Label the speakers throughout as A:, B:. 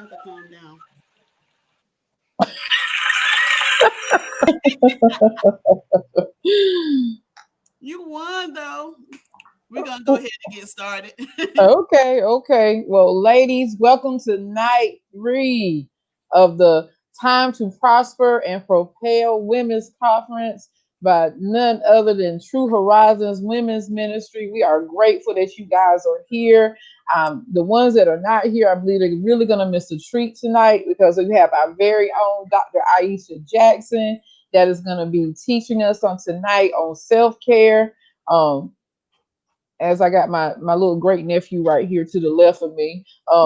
A: have to calm down. You won though. We're gonna go ahead and get started.
B: Okay, okay. Well, ladies, welcome to night 3 of the Time to Prosper and Propel Women's Conference by none other than True Horizons Women's Ministry. We are grateful that you guys are here. The ones that are not here, I believe they're really going to miss a treat tonight because we have our very own Dr. Aeshia Jackson that is going to be teaching us on tonight on self care. As I got my little great nephew right here to the left of me.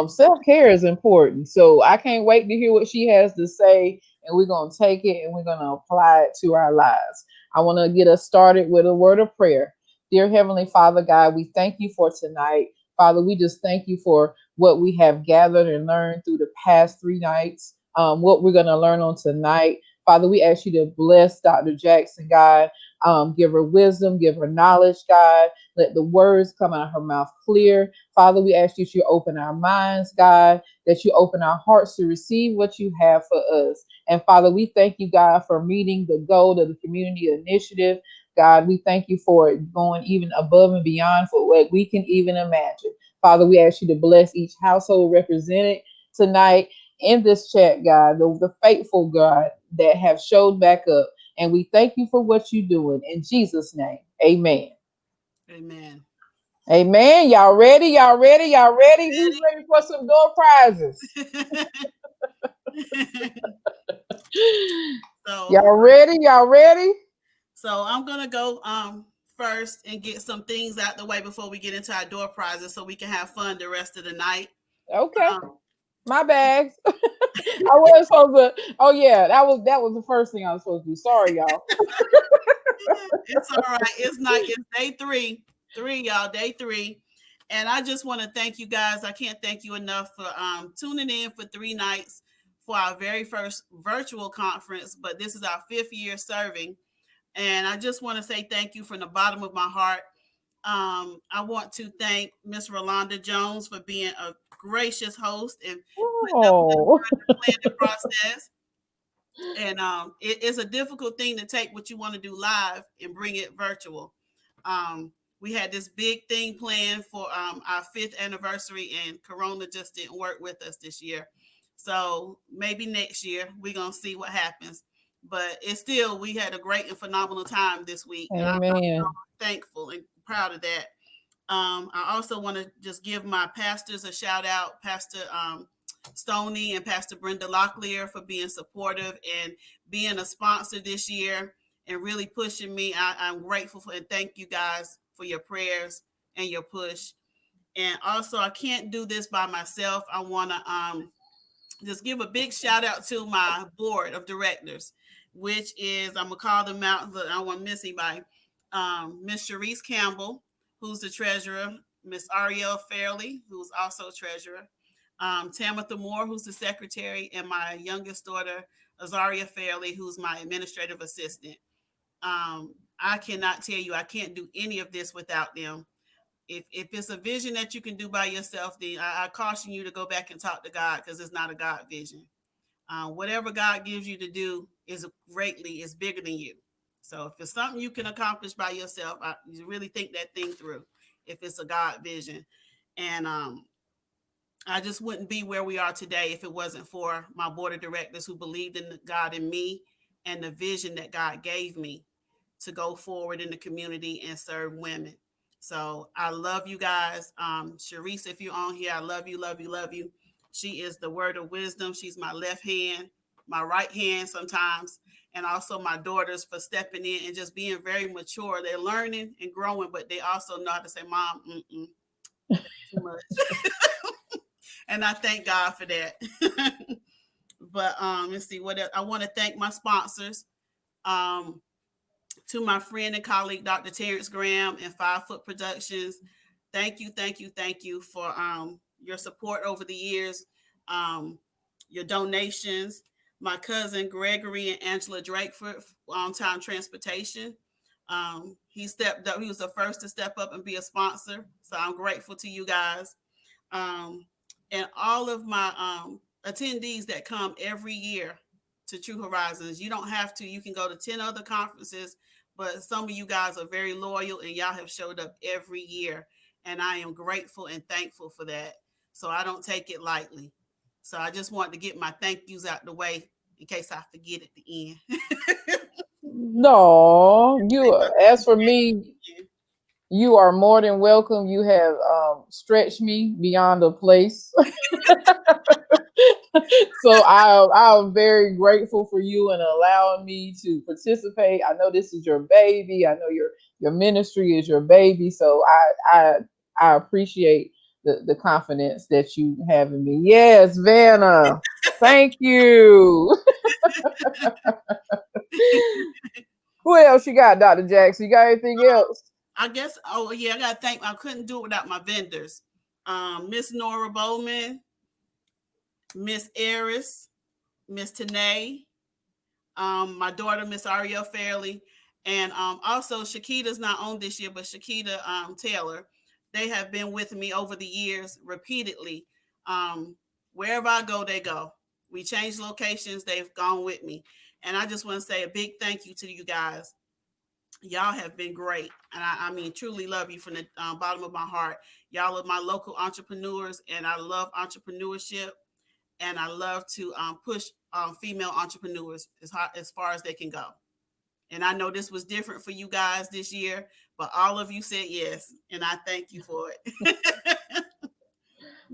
B: Self care is important, so I can't wait to hear what she has to say, and we're gonna take it and we're gonna apply it to our lives. I want to get us started with a word of prayer. Dear Heavenly Father, God, we thank you for tonight. Father, we just thank you for what we have gathered and learned through the past 3 nights. What we're gonna learn on tonight. Father, we ask you to bless Dr. Jackson, God. Give her wisdom, give her knowledge, God. Let the words come out of her mouth clear. Father, we ask you to open our minds, God, that you open our hearts to receive what you have for us. And Father, we thank you, God, for meeting the goal of the community initiative. God, we thank you for it going even above and beyond for what we can even imagine. Father, we ask you to bless each household represented tonight in this chat, God, the faithful God that have showed back up. And we thank you for what you're doing. In Jesus' name, amen.
A: Amen.
B: Amen. Y'all ready? Y'all ready? Y'all ready? Who's ready for some door prizes?
A: so
B: Y'all ready? Y'all ready?
A: so I'm gonna go first and get some things out the way before we get into our door prizes so we can have fun the rest of the night.
B: Okay.
A: Um,
B: My bags. I was supposed to. Oh yeah, that was the first thing I was supposed to do. Sorry, y'all.
A: it's all right. It's not. It's day three. Y'all. Day three. And I just want to thank you guys. I can't thank you enough for tuning in for 3 nights for our very first virtual conference. But this is our 5th year serving. And I just want to say thank you from the bottom of my heart. I want to thank Miss Rolanda Jones for being a gracious host and putting up with us
B: Oh.
A: during the planning process. And it's a difficult thing to take what you want to do live and bring it virtual. We had this big thing planned for our 5th anniversary, and Corona just didn't work with us this year. So maybe next year we're gonna see what happens. But it's still, we had a great and phenomenal time this week, and I'm
B: Amen.
A: thankful and proud of that. I also want to just give my pastors a shout out, Pastor Stoney and Pastor Brenda Locklear, for being supportive and being a sponsor this year and really pushing me. I'm grateful for and thank you guys for your prayers and your push. And also, I can't do this by myself. I want to just give a big shout out to my board of directors, which is, I'm gonna call them out, but I don't want to miss anybody. Miss Sharice Campbell, who's the treasurer, Miss Ariel Fairley, who's also treasurer, Tamitha Moore, who's the secretary, and my youngest daughter, Azaria Fairley, who's my administrative assistant. I cannot tell you, I can't do any of this without them. If it's a vision that you can do by yourself, then I caution you to go back and talk to God, because it's not a God vision. Whatever God gives you to do is bigger than you. So if it's something you can accomplish by yourself, you really think that thing through. If it's a God vision, and I just wouldn't be where we are today if it wasn't for my board of directors who believed in God and me and the vision that God gave me to go forward in the community and serve women. So I love you guys. Sharice, if you're on here, I love you, love you, love you. She is the word of wisdom. She's my left hand, my right hand sometimes, and also my daughters for stepping in and just being very mature. They're learning and growing, but they also know how to say, Mom, that's too much. And I thank God for that. But let's see what else. I want to thank my sponsors. Um, to my friend and colleague, Dr. Terrence Graham and 5 Foot Productions. Thank you, thank you, thank you for your support over the years, um, your donations. My cousin Gregory and Angela Drakeford, On Time Transportation. He stepped up. He was the first to step up and be a sponsor. So I'm grateful to you guys. Um, and all of my attendees that come every year to True Horizons. You don't have to. You can go to 10 other conferences, but some of you guys are very loyal and y'all have showed up every year. And I am grateful and thankful for that. So I don't take it lightly. So I just want to get my thank yous out the way in case I forget at the end.
B: No, you. As for me,
A: Yeah.
B: you are more than welcome. You have stretched me beyond a place. So I'm very grateful for you and allowing me to participate. I know this is your baby. I know your ministry is your baby. So I appreciate the confidence that you have in me. Yes, Vanna. Thank you. Who else you got, Dr. Jackson? You got anything else?
A: I guess, oh, yeah, I got to thank, I couldn't do it without my vendors. Miss Nora Bowman, Miss Eris, Miss Tene, my daughter, Miss Ariel Fairley, and also Shakita's not on this year, but Shakita Taylor. They have been with me over the years repeatedly. Um, Wherever I go, they go. We changed locations, they've gone with me. And I just want to say a big thank you to you guys. Y'all have been great. And I mean, truly love you from the bottom of my heart. Y'all are my local entrepreneurs, and I love entrepreneurship, and I love to push female entrepreneurs as far as they can go. And I know this was different for you guys this year, but all of you said yes, and I thank you for it.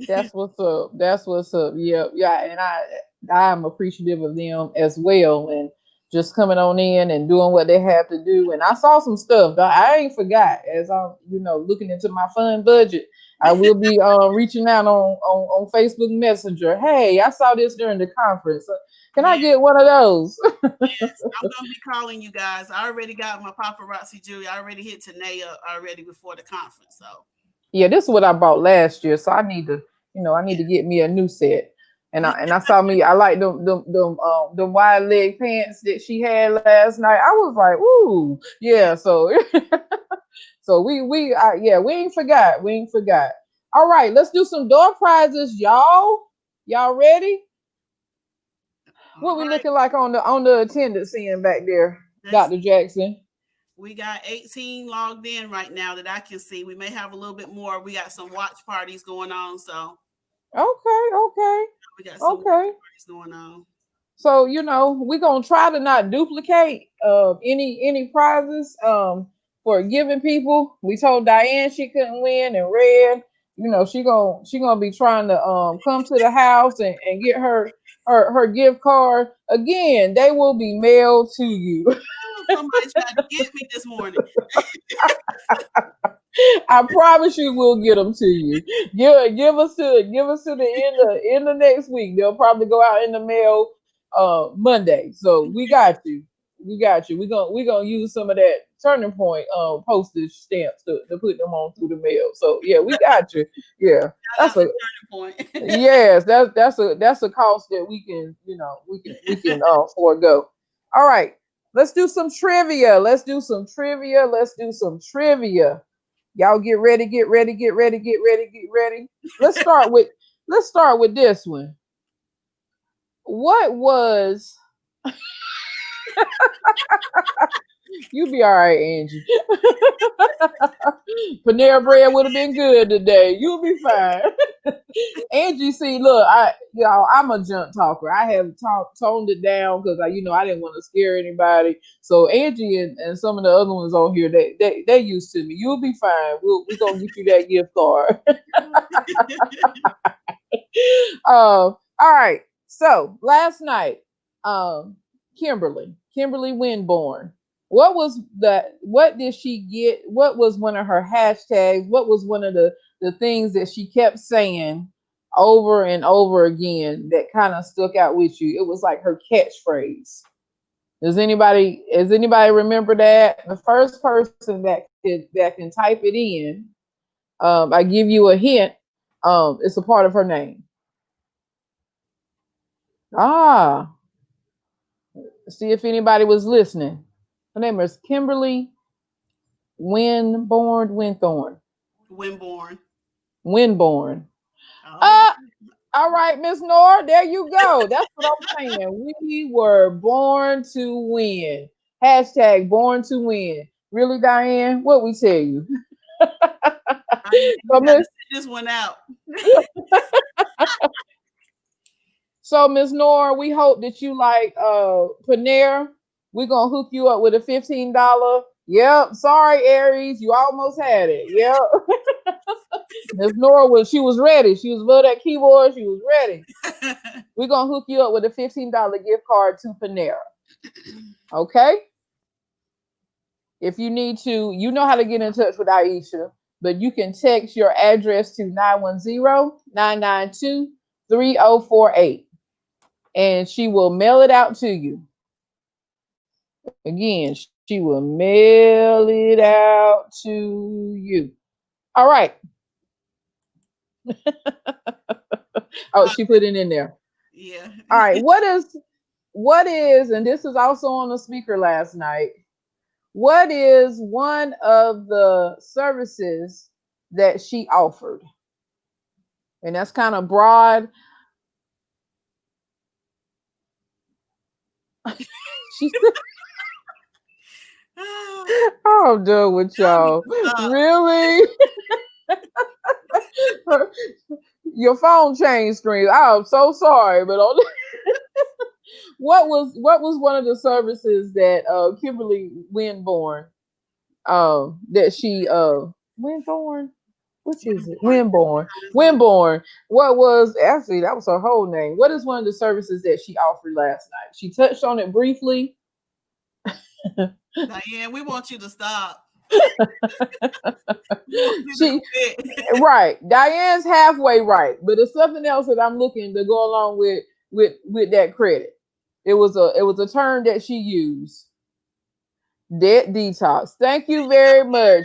B: That's what's up. That's what's up. Yeah, yeah, and I'm appreciative of them as well, and just coming on in and doing what they have to do. And I saw some stuff. I ain't forgot as I'm looking into my fund budget. I will be reaching out on Facebook Messenger. Hey, I saw this during the conference. Can I
A: Yeah,
B: get one of those?
A: yes, I'm gonna be calling you guys. I already got my paparazzi jewelry. I already hit Tanea already before the conference. So
B: Yeah, this is what I bought last year, so I need to get me a new set. And I saw me, I like the wide leg pants that she had last night. I was like, ooh,
A: yeah,
B: yeah. So so yeah, we ain't forgot, we ain't forgot. All right, let's do some door prizes, y'all. Y'all ready?
A: all
B: What we
A: right.
B: looking like on the attendance end back there,
A: That's
B: Dr. Jackson?
A: We got 18 logged in right now that I can see. We may have a little bit more. We got some watch parties going on, so
B: Okay, okay,
A: we got some watch
B: okay.
A: parties going on.
B: So we're gonna try to not duplicate any prizes for giving people. We told Diane she couldn't win, and Red, she gonna be trying to come to the house and get her gift card. Again, they will be mailed to you.
A: Oh, somebody tried to get me this morning.
B: I promise you we'll get them to you. Give us to the end of next week. They'll probably go out in the mail Monday. So we got you. We got you. We're gonna use some of that turning point postage stamps to put them on through the mail. So yeah, we got you. Yeah.
A: Shout
B: That's
A: out to
B: a
A: Turning Point.
B: yes, that's a cost that we can forego. All right. Let's do some trivia. Let's do some trivia. Let's do some trivia. Y'all get ready, get ready, get ready, get ready, get ready. Let's start with let's start with this one. What was You be all right, Angie. Panera bread would have been good today. You'll be fine. Angie, see, look, I'm a junk talker. I have toned it down because I didn't want to scare anybody. So Angie and some of the other ones on here, they used to me. You'll be fine. We're gonna get you that gift card. All right. So last night, um, Kimberly Winborn. What did she get? What was one of her hashtags? What was one of the things that she kept saying over and over again that kind of stuck out with you? It was like her catchphrase. Does anybody remember that? The first person that can type it in, I give you a hint. It's a part of her name. Ah, see if anybody was listening. Her name is Kimberly Winborn.
A: Winborn.
B: Winborn.
A: Oh,
B: Ah,
A: yeah.
B: All right, Miss Nora, there you go. That's what I'm saying. We were born to win. Hashtag born to win. Really, Diane? What we tell you?
A: Diane, you
B: So,
A: got to
B: Miss
A: sit this one out.
B: so Miss Nora, we hope that you like Panera. We're gonna hook you up with a $15. Yep. Sorry, Aries, you almost had it. Yep. Miss Nora was ready. She was above that keyboard. She was ready. We're gonna hook you up with a $15 gift card to Panera. Okay? If you need to, you know how to get in touch with Aisha, but you can text your address to 910-992-3048, and she will mail it out to you. Again, she will mail it out to you. All right. Oh, she put it in there.
A: Yeah.
B: All right. What is, and this is also on the speaker last night. What is one of the services that she offered? And that's kind of broad. She said, oh, I'm done with
A: Y'all need
B: y'all.
A: to stop.
B: Really? Your phone changed screen. I'm so sorry, but on what was one of the services that Kimberly Winborn that she Winborn? Which is it?
A: Born.
B: Winborn. What was actually that was her whole name. What is one of the services that she offered last night? She touched on it briefly.
A: Diane, we want you to stop. We want you to
B: She
A: quit.
B: right. Diane's halfway right, but it's something else that I'm looking to go along with that credit. It was a term that she used. Debt detox. Thank you very much.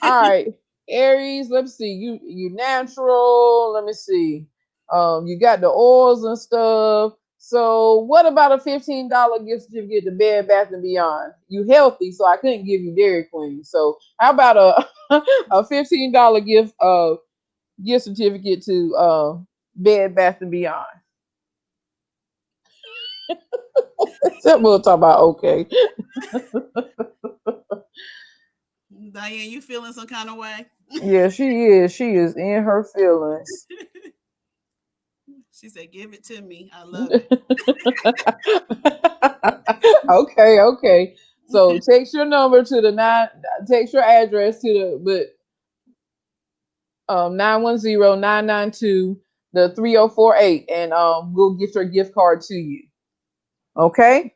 B: All right, Aries. Let's see. You natural. Let me see. You got the oils and stuff. So what about a $15 gift certificate to Bed Bath and Beyond? You healthy, so I couldn't give you Dairy Queen. So how about a $15 gift certificate to Bed Bath and Beyond? That we'll talk about. Okay.
A: Diane, you feeling some kind of way?
B: Yeah, she is. She is in her feelings.
A: She said, "Give it to me. I love
B: Okay, okay. So
A: it."
B: text your number to the nine. Text your address to the 910-992 the 3048, and we'll get your gift card to you. Okay.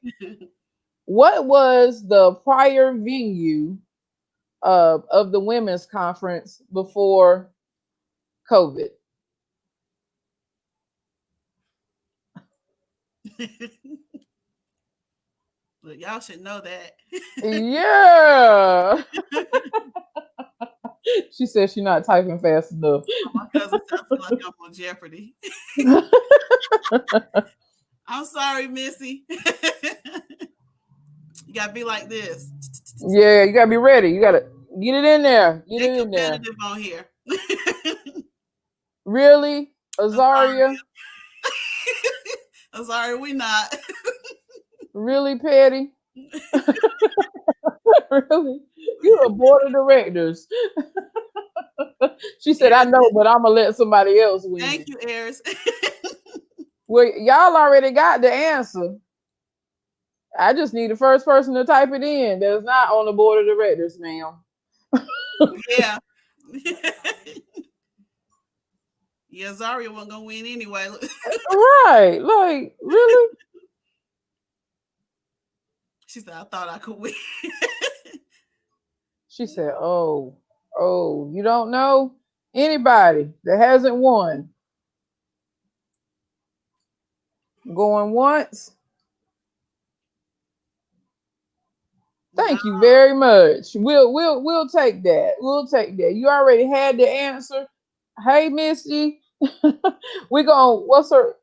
B: What was the prior venue of the women's conference before COVID?
A: Look, y'all should know that.
B: Yeah. She said she's not typing fast enough.
A: My cousin said, "I feel like I'm on Jeopardy." I'm sorry, Missy. You gotta be like this.
B: Yeah, you gotta be ready. You gotta get it in there. Get
A: They
B: it in there.
A: competitive on here.
B: Really,
A: I'm sorry.
B: Azaria?
A: I'm sorry, we not.
B: Really, Petty? Really? You the board of directors. She said, I
A: Yes,
B: know, but I'm gonna let somebody else
A: thank
B: win.
A: you, Eris.
B: Well, y'all already got the answer. I just need the first person to type it in that's not on the board of directors, ma'am.
A: Yeah. Yeah, Zaria wasn't gonna win anyway.
B: Right. Like, really?
A: She said, I thought I could win.
B: She said, oh, you don't know anybody that hasn't won. Going once.
A: Nah,
B: Thank you very much. We'll take that. We'll take that. You already had the answer. Hey, Missy. We gonna what's her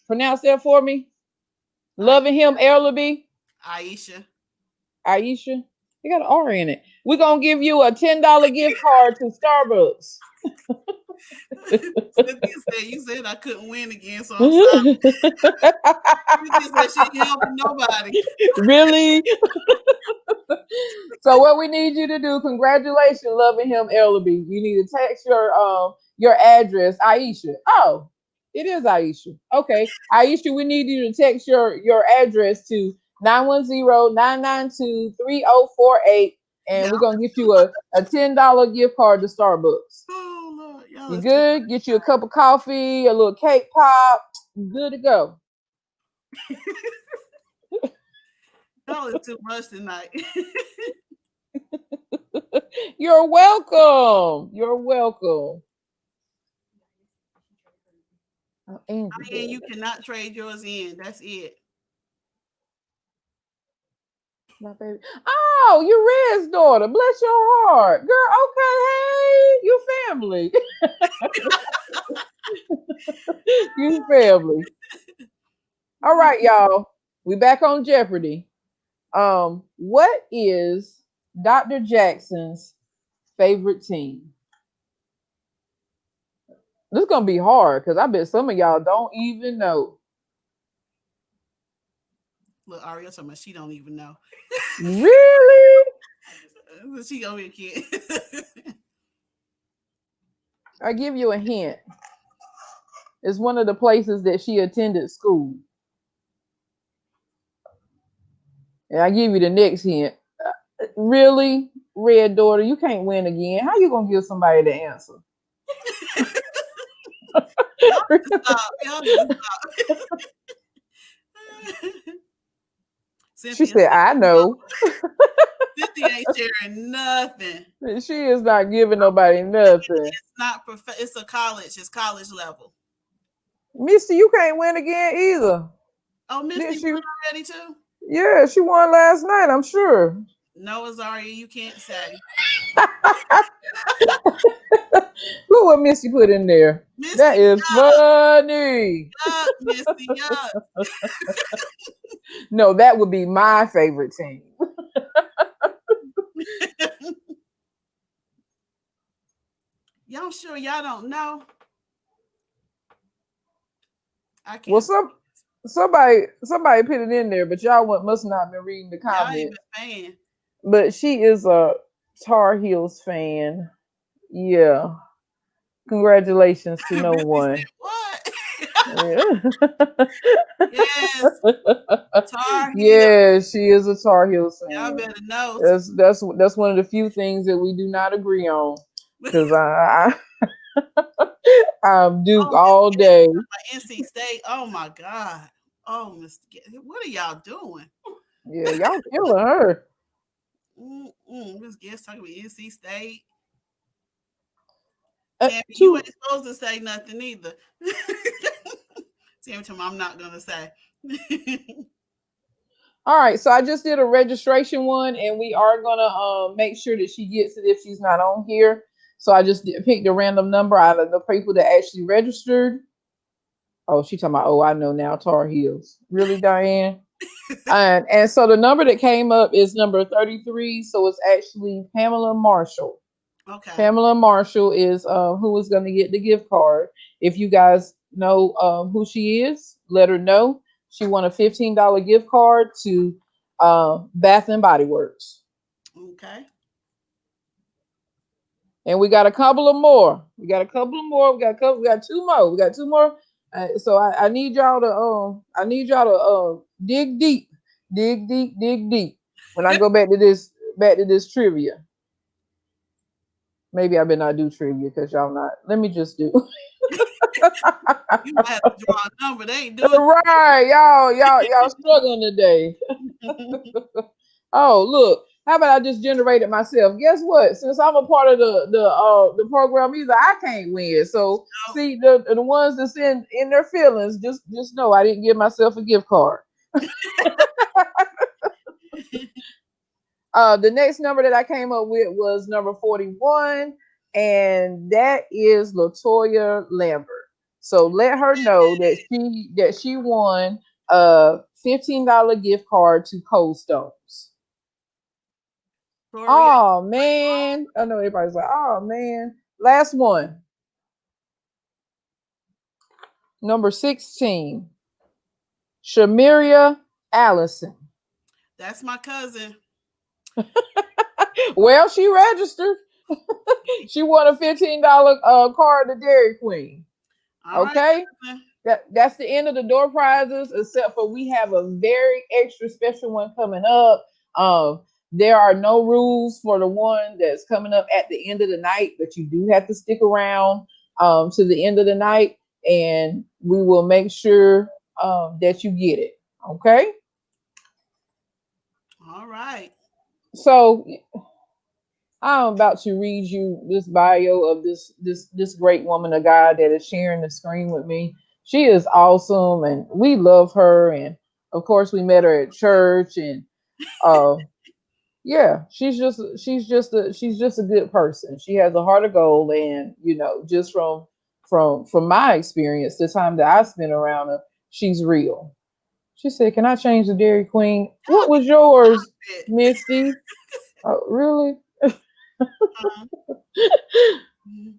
B: pronounce that for me? Loving him Ellerby.
A: Aisha.
B: Aisha. You got an R in it. We're gonna give you a $10 gift card to Starbucks.
A: Cynthia said you said I couldn't win again, so I'm sorry. Cynthia said she ain't helping nobody.
B: Really? So what we need you to do, congratulations, loving him, Ellaby. You need to text your address, Aeshia. Oh, it is Aeshia. Okay. Aeshia, we need you to text your address to 910-992-3048,
A: Yeah.
B: and we're gonna get you a $10 gift card to Starbucks.
A: Oh Lord, y'all
B: You
A: is too
B: good? Get you a cup of coffee, a little cake pop. You good to go.
A: y'all is too much tonight.
B: You're welcome. You're welcome. Oh, Angie
A: And
B: doing
A: you cannot trade yours in. That's it.
B: my baby. Oh, you Red's daughter. Bless your heart. Girl, okay, hey, you family. You family. All right, y'all. We back on Jeopardy. What is Dr. Jackson's favorite team? This is gonna be hard because I bet some of y'all don't even know.
A: Look, Aria told me she don't even know.
B: Really?
A: She over here kid.
B: I give you a hint. It's one of the places that she attended school. And I give you the next hint. Really, Red daughter, you can't win again. How you gonna give somebody the answer?
A: Y'all need to stop. Y'all need to stop.
B: She
A: Cynthia
B: said,
A: said,
B: I
A: no,
B: know.
A: Cynthia ain't sharing nothing.
B: She is not giving nobody nothing.
A: It's not it's a college. It's college level.
B: Misty, you can't win again either.
A: Oh,
B: Did
A: Misty
B: she?
A: won already too?
B: Yeah, she won last night, I'm sure.
A: No, Azaria, you can't say.
B: Look what Misty put in there. That
A: Misty,
B: is funny.
A: yuck, Misty, yuck.
B: No, that would be my favorite team.
A: Y'all sure y'all don't know? I
B: Well,
A: can't.
B: somebody put it in there, but y'all must not have been reading the
A: Y'all ain't
B: comments.
A: been paying.
B: But she is a Tar Heels fan. Yeah. Congratulations to no
A: Misty
B: one.
A: said, what?
B: Yeah.
A: Yes, Tar Heel.
B: Yeah, she is a Tar Heels
A: Y'all
B: fan.
A: better know.
B: That's one of the few things that we do not agree on. Cause I'm Duke
A: Oh, Miss
B: all
A: Guest,
B: day.
A: my NC State. Oh my God. Oh, Mr. Guest, what are y'all doing?
B: Yeah, y'all killing her.
A: Miss Guest talking about NC State. Tammy, you ain't
B: Two.
A: supposed to say nothing either. Tammy told me I'm not gonna say.
B: All right, so I just did a registration one, and we are gonna make sure that she gets it if she's not on here. So I just picked a random number out of the people that actually registered. Oh, she talking about. Oh, I know now. Tar Heels. Really, Diane? And so the number that came up is number 33. So it's actually Pamela Marshall.
A: Okay.
B: Pamela Marshall is who is going to get the gift card. If you guys know who she is, let her know. She won a $15 gift card to Bath and Body Works.
A: Okay.
B: And we got a couple of more. We got a couple of more. We got two more. We got two more. So I need y'all to dig deep, dig deep, dig deep. When I go back to this trivia. Maybe I better not do trivia because y'all not. Let me just do.
A: You might have to draw a number. They ain't doing
B: Right, y'all struggling today. Oh, look. How about I just generate it myself? Guess what? Since I'm a part of the program, either I can't win. So
A: no.
B: see the ones that's in their feelings, just know I didn't give myself a gift card. The next number that I came up with was number 41, and that is Latoya Lambert. So let her know that she won a $15 gift card to Cold Stones.
A: Tori,
B: Oh man. I know everybody's like, oh man. Last one. Number 16, Shamiria Allison.
A: That's my cousin.
B: Well, she registered. She won a $15 card to Dairy Queen.
A: All right,
B: Okay.
A: cousin.
B: That's the end of the door prizes, except for we have a very extra special one coming up. There are no rules for the one that's coming up at the end of the night, but you do have to stick around to the end of the night, and we will make sure that you get it. Okay.
A: All right.
B: So I'm about to read you this bio of this great woman of God that is sharing the screen with me. She is awesome, and we love her. And of course, we met her at church, and uh, yeah, she's just a good person. She has a heart of gold, and just from my experience, the time that I spent around her, she's real. She said, "Can I change the Dairy Queen? What
A: Y'all
B: was yours,
A: get it.
B: Misty? Really?"
A: Mhm.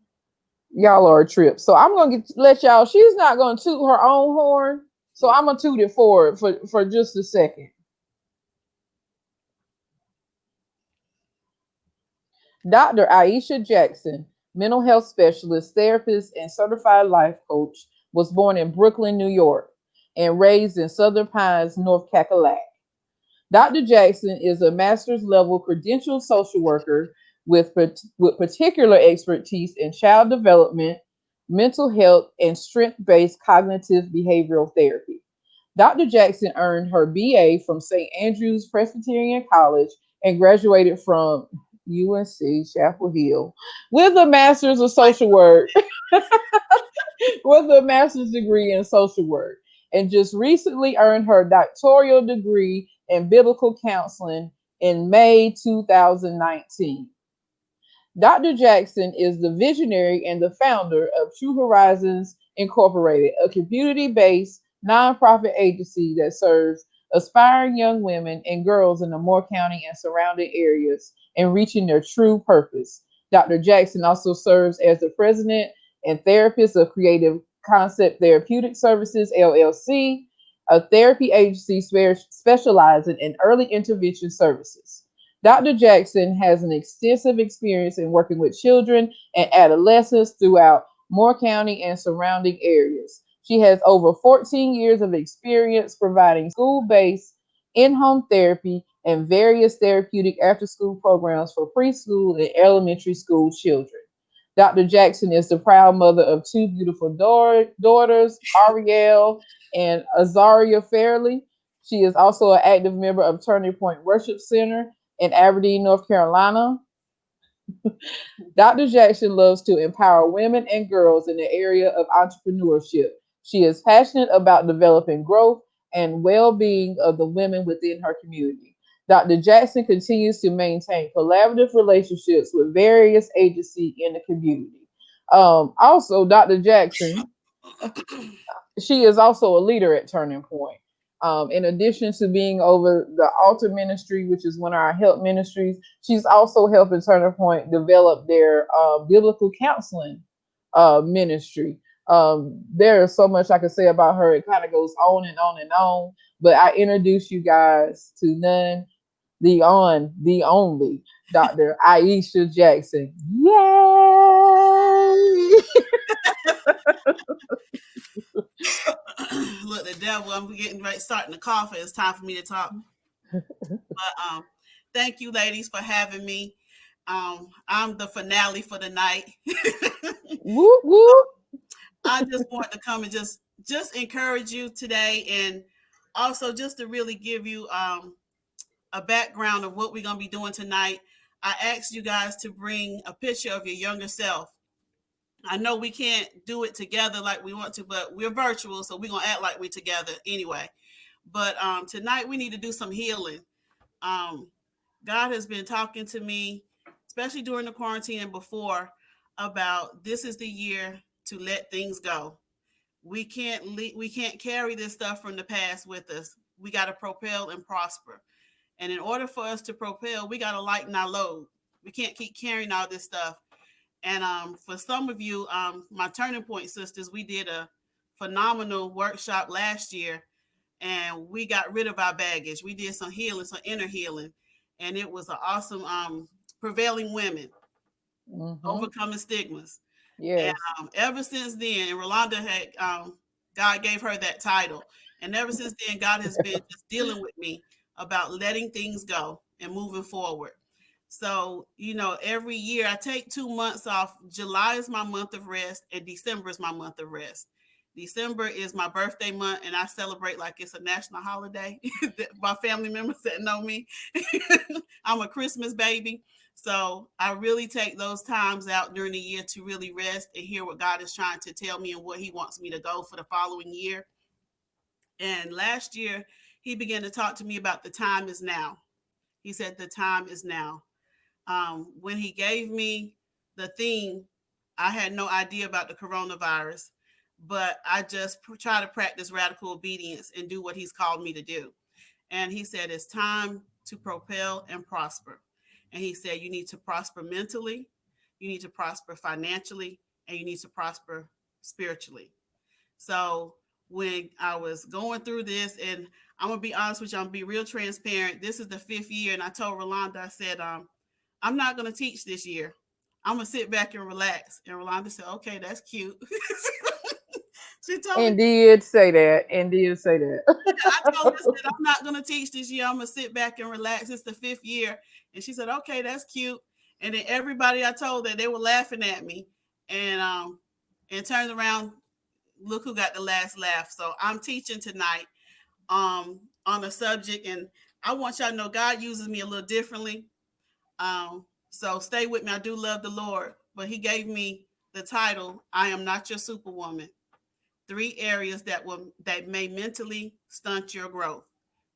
B: Y'all are a trip. So I'm gonna let y'all. She's not gonna toot her own horn, so I'm gonna toot it for just a second. Dr. Aeshia Jackson, mental health specialist, therapist, and certified life coach, was born in Brooklyn, New York, and raised in Southern Pines, North Cackalack. Dr. Jackson is a master's level credentialed social worker with particular expertise in child development, mental health, and strength based cognitive behavioral therapy. Dr. Jackson earned her BA from St. Andrew's Presbyterian College and graduated from UNC Chapel Hill with a master's of
A: Like,
B: social work with a master's degree in social work, and just recently earned her doctoral degree in biblical counseling in May 2019. Dr. Jackson is the visionary and the founder of True Horizons Incorporated, a community based nonprofit agency that serves aspiring young women and girls in the Moore County and surrounding areas in reaching their true purpose. Dr. Jackson also serves as the president and therapist of Creative Concept Therapeutic Services, LLC, a therapy agency specializing in early intervention services. Dr. Jackson has an extensive experience in working with children and adolescents throughout Moore County and surrounding areas. She has over 14 years of experience providing school based in home therapy and various therapeutic after school programs for preschool and elementary school children. Dr. Jackson is the proud mother of two beautiful daughters, Ariel and Azaria Fairley. She is also an active member of Turning Point Worship Center in Aberdeen, North Carolina. Dr. Jackson loves to empower women and girls in the area of entrepreneurship. She is passionate about developing growth and well being of the women within her community. Dr. Jackson continues to maintain collaborative relationships with various agencies in the community. Also, Dr. Jackson, she is also a leader at Turning Point. In addition to being over the altar ministry, which is one of our help ministries, she's also helping Turning Point develop their biblical counseling ministry. There is so much I can say about her. It kind of goes on and on and on. But I introduce you guys to none, the only Dr. Aeshia Jackson. Yay!
A: look, the devil. I'm getting right, starting to cough. It's time for me to talk. But thank you, ladies, for having me. I'm the finale for the night.
B: Whoop whoop.
A: I just want to come and just encourage you today, and also just to really give you a background of what we're gonna be doing tonight. I asked you guys to bring a picture of your younger self. I know we can't do it together like we want to, but we're virtual, so we're gonna act like we're together anyway. But tonight we need to do some healing. Um, God has been talking to me, especially during the quarantine and before, about this is the year to let things go. We can't carry this stuff from the past with us. We got to propel and prosper. And in order for us to propel, we got to lighten our load. We can't keep carrying all this stuff. And for some of you, my turning point sisters, we did phenomenal workshop last year, and we got rid of our baggage. We did some healing, some inner healing, and it was an awesome prevailing women
B: Mm-hmm.
A: overcoming stigmas. And
B: Yes.
A: ever since then, and Rolanda had God gave her that title, and ever since then, God has been just dealing with me about letting things go and moving forward. So, every year I take 2 months off. July is my month of rest, and December is my month of rest. December is my birthday month, and I celebrate like it's a national holiday. My family members that know me, I'm a Christmas baby. So I really take those times out during the year to really rest and hear what God is trying to tell me and what He wants me to go for the following year. And last year, He began to talk to me about the time is now. He said, the time is now. When He gave me the theme, I had no idea about the coronavirus, but I just try to practice radical obedience and do what He's called me to do. And He said, it's time to propel and prosper. And He said, you need to prosper mentally, you need to prosper financially, and you need to prosper spiritually. So when I was going through this, and I'm gonna be honest with you, I'm gonna be real transparent. This is the 5th year, and I told Rolanda, I said, I'm not gonna teach this year. I'm gonna sit back and relax. And Rolanda said, okay, that's cute. She told me,
B: And did say that. And did say
A: I told her, I
B: that.
A: said, I'm not gonna teach this year. I'm gonna sit back and relax. It's the 5th year. And she said, okay, that's cute. And then everybody I told that, they were laughing at me. And turned around, look who got the last laugh. So I'm teaching tonight on a subject, and I want y'all to know God uses me a little differently. So stay with me. I do love the Lord, but He gave me the title, I Am Not Your Superwoman. 3 areas that may mentally stunt your growth.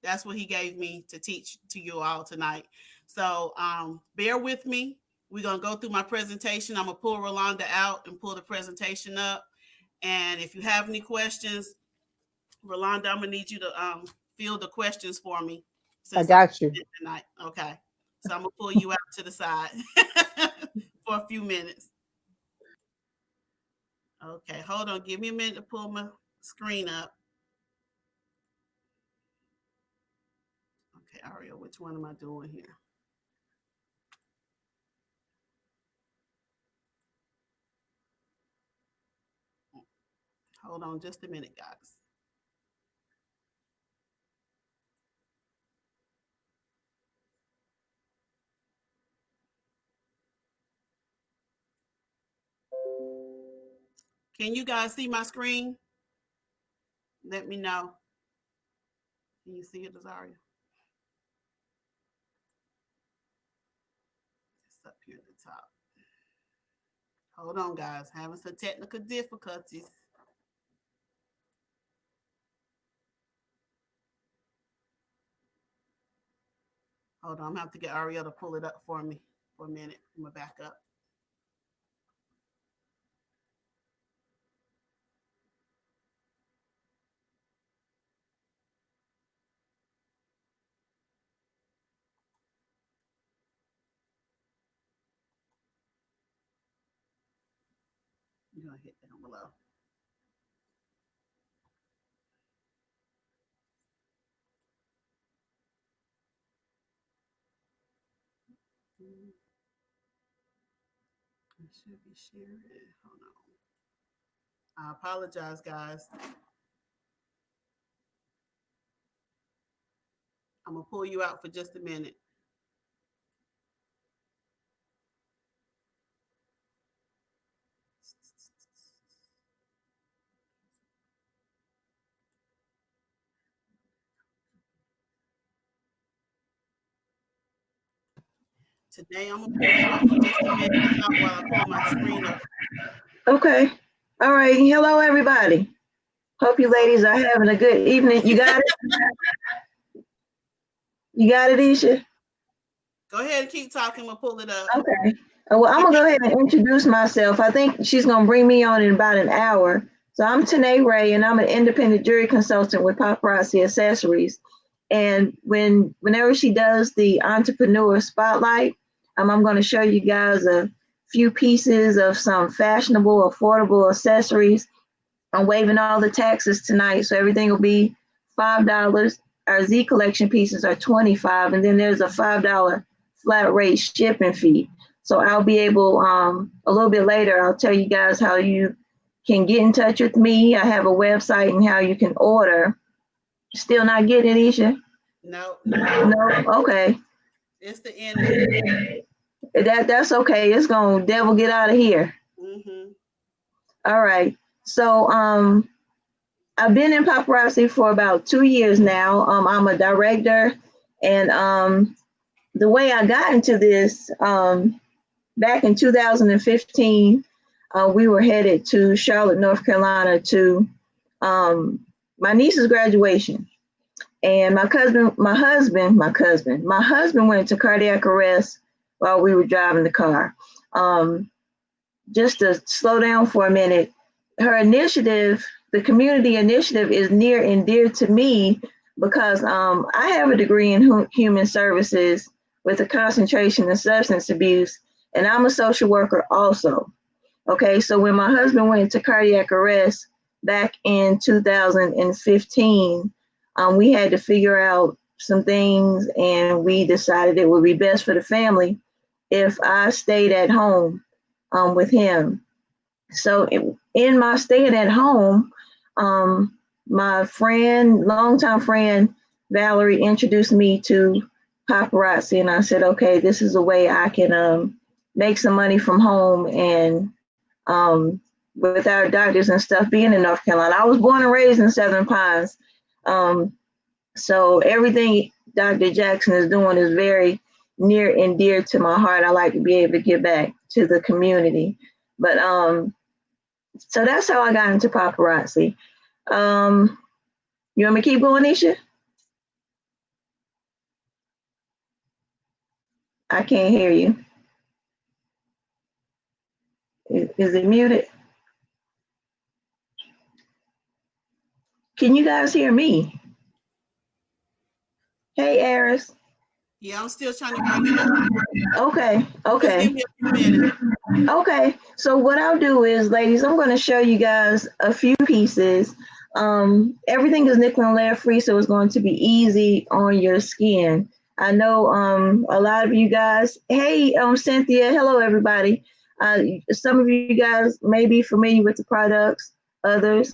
A: That's what He gave me to teach to you all tonight. So bear with me. We're gonna go through my presentation. I'm gonna pull Rolanda out and pull the presentation up. And if you have any questions, Rolanda, I'm gonna need you to field the questions for me
B: I
A: since I'm
B: got you.
A: tonight. Okay. So I'm gonna pull you out to the side for a few minutes. Okay, hold on. Give me a minute to pull my screen up. Okay, Ariel, which one am I doing here? Hold on just a minute, guys. Can you guys see my screen? Let me know. Can you see it, Azaria? It's up here at the top. Hold on, guys. Having some technical difficulties. Hold on. I'm gonna have to get Ariel to pull it up for me for a minute. I'm gonna back up. I'm gonna hit down below. I should be sharing. Hold on. I apologize, guys. I'm gonna pull you out for just a minute. Today, I'm gonna pull you out for just a minute to talk while I pull my screen up.
C: Okay. All right. Hello, everybody. Hope you ladies are having a good evening. You got it? You got it, Aeshia?
A: Go ahead and keep talking. I'm gonna pull it up.
C: Okay. Well, I'm going to go ahead and introduce myself. I think she's going to bring me on in about an hour. So I'm Tene Ray, and I'm an independent jewelry consultant with Paparazzi Accessories. And whenever she does the entrepreneur spotlight, I'm going to show you guys a few pieces of some fashionable, affordable accessories I'm waiving all the taxes tonight, so everything will be $5. Our Z collection pieces are $25, and then there's a $5 flat rate shipping fee. So I'll be able, a little bit later, I'll tell you guys how you can get in touch with me. I have a website and how you can order. Still not getting it, Aeshia?
A: No,
C: No? Okay.
A: it's the enemy.
C: That's okay. It's gonna devil get out of here.
A: Mm-hmm.
C: All right. So I've been in paparazzi for about 2 years now. I'm a director, and the way I got into this, back in 2015, we were headed to Charlotte, North Carolina to my niece's graduation. And my husband went into cardiac arrest while we were driving the car. Just to slow down for a minute, her initiative, the community initiative, is near and dear to me because I have a degree in human services with a concentration in substance abuse, and I'm a social worker also. Okay, so when my husband went into cardiac arrest back in 2015, we had to figure out some things, and we decided it would be best for the family if I stayed at home with him. So in my staying at home, my friend, longtime friend, Valerie, introduced me to paparazzi, and I said, okay, this is a way I can make some money from home and with our doctors and stuff being in North Carolina. I was born and raised in Southern Pines. So everything Dr. Jackson is doing is very near and dear to my heart. I like to be able to give back to the community. But so that's how I got into paparazzi. You want me to keep going, Aeshia? I can't hear you. Is it muted? Can you guys hear me? Hey, Eris.
A: Yeah, I'm still trying to bring it up.
C: Okay,
A: Just give
C: okay.
A: me a few minutes.
C: Okay, so what I'll do is, ladies, I'm going to show you guys a few pieces. Everything is nickel and lead free, so it's going to be easy on your skin. I know a lot of you guys, hey, Cynthia, hello, everybody. Some of you guys may be familiar with the products, others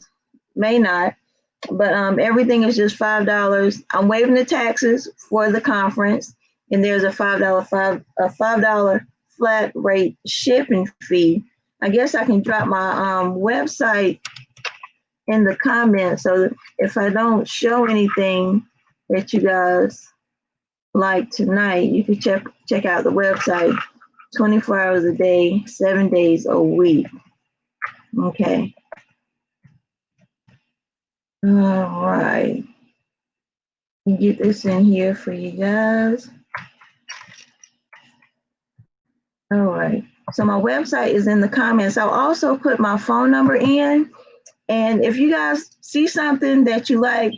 C: may not, but everything is just $5. I'm waiving the taxes for the conference, and there's a $5 flat rate shipping fee. I guess I can drop my website in the comments, so if I don't show anything that you guys like tonight, you can check out the website 24 hours a day, 7 days a week. Okay. All right. Get this in here for you guys. All right. So my website is in the comments. I'll also put my phone number in. And if you guys see something that you like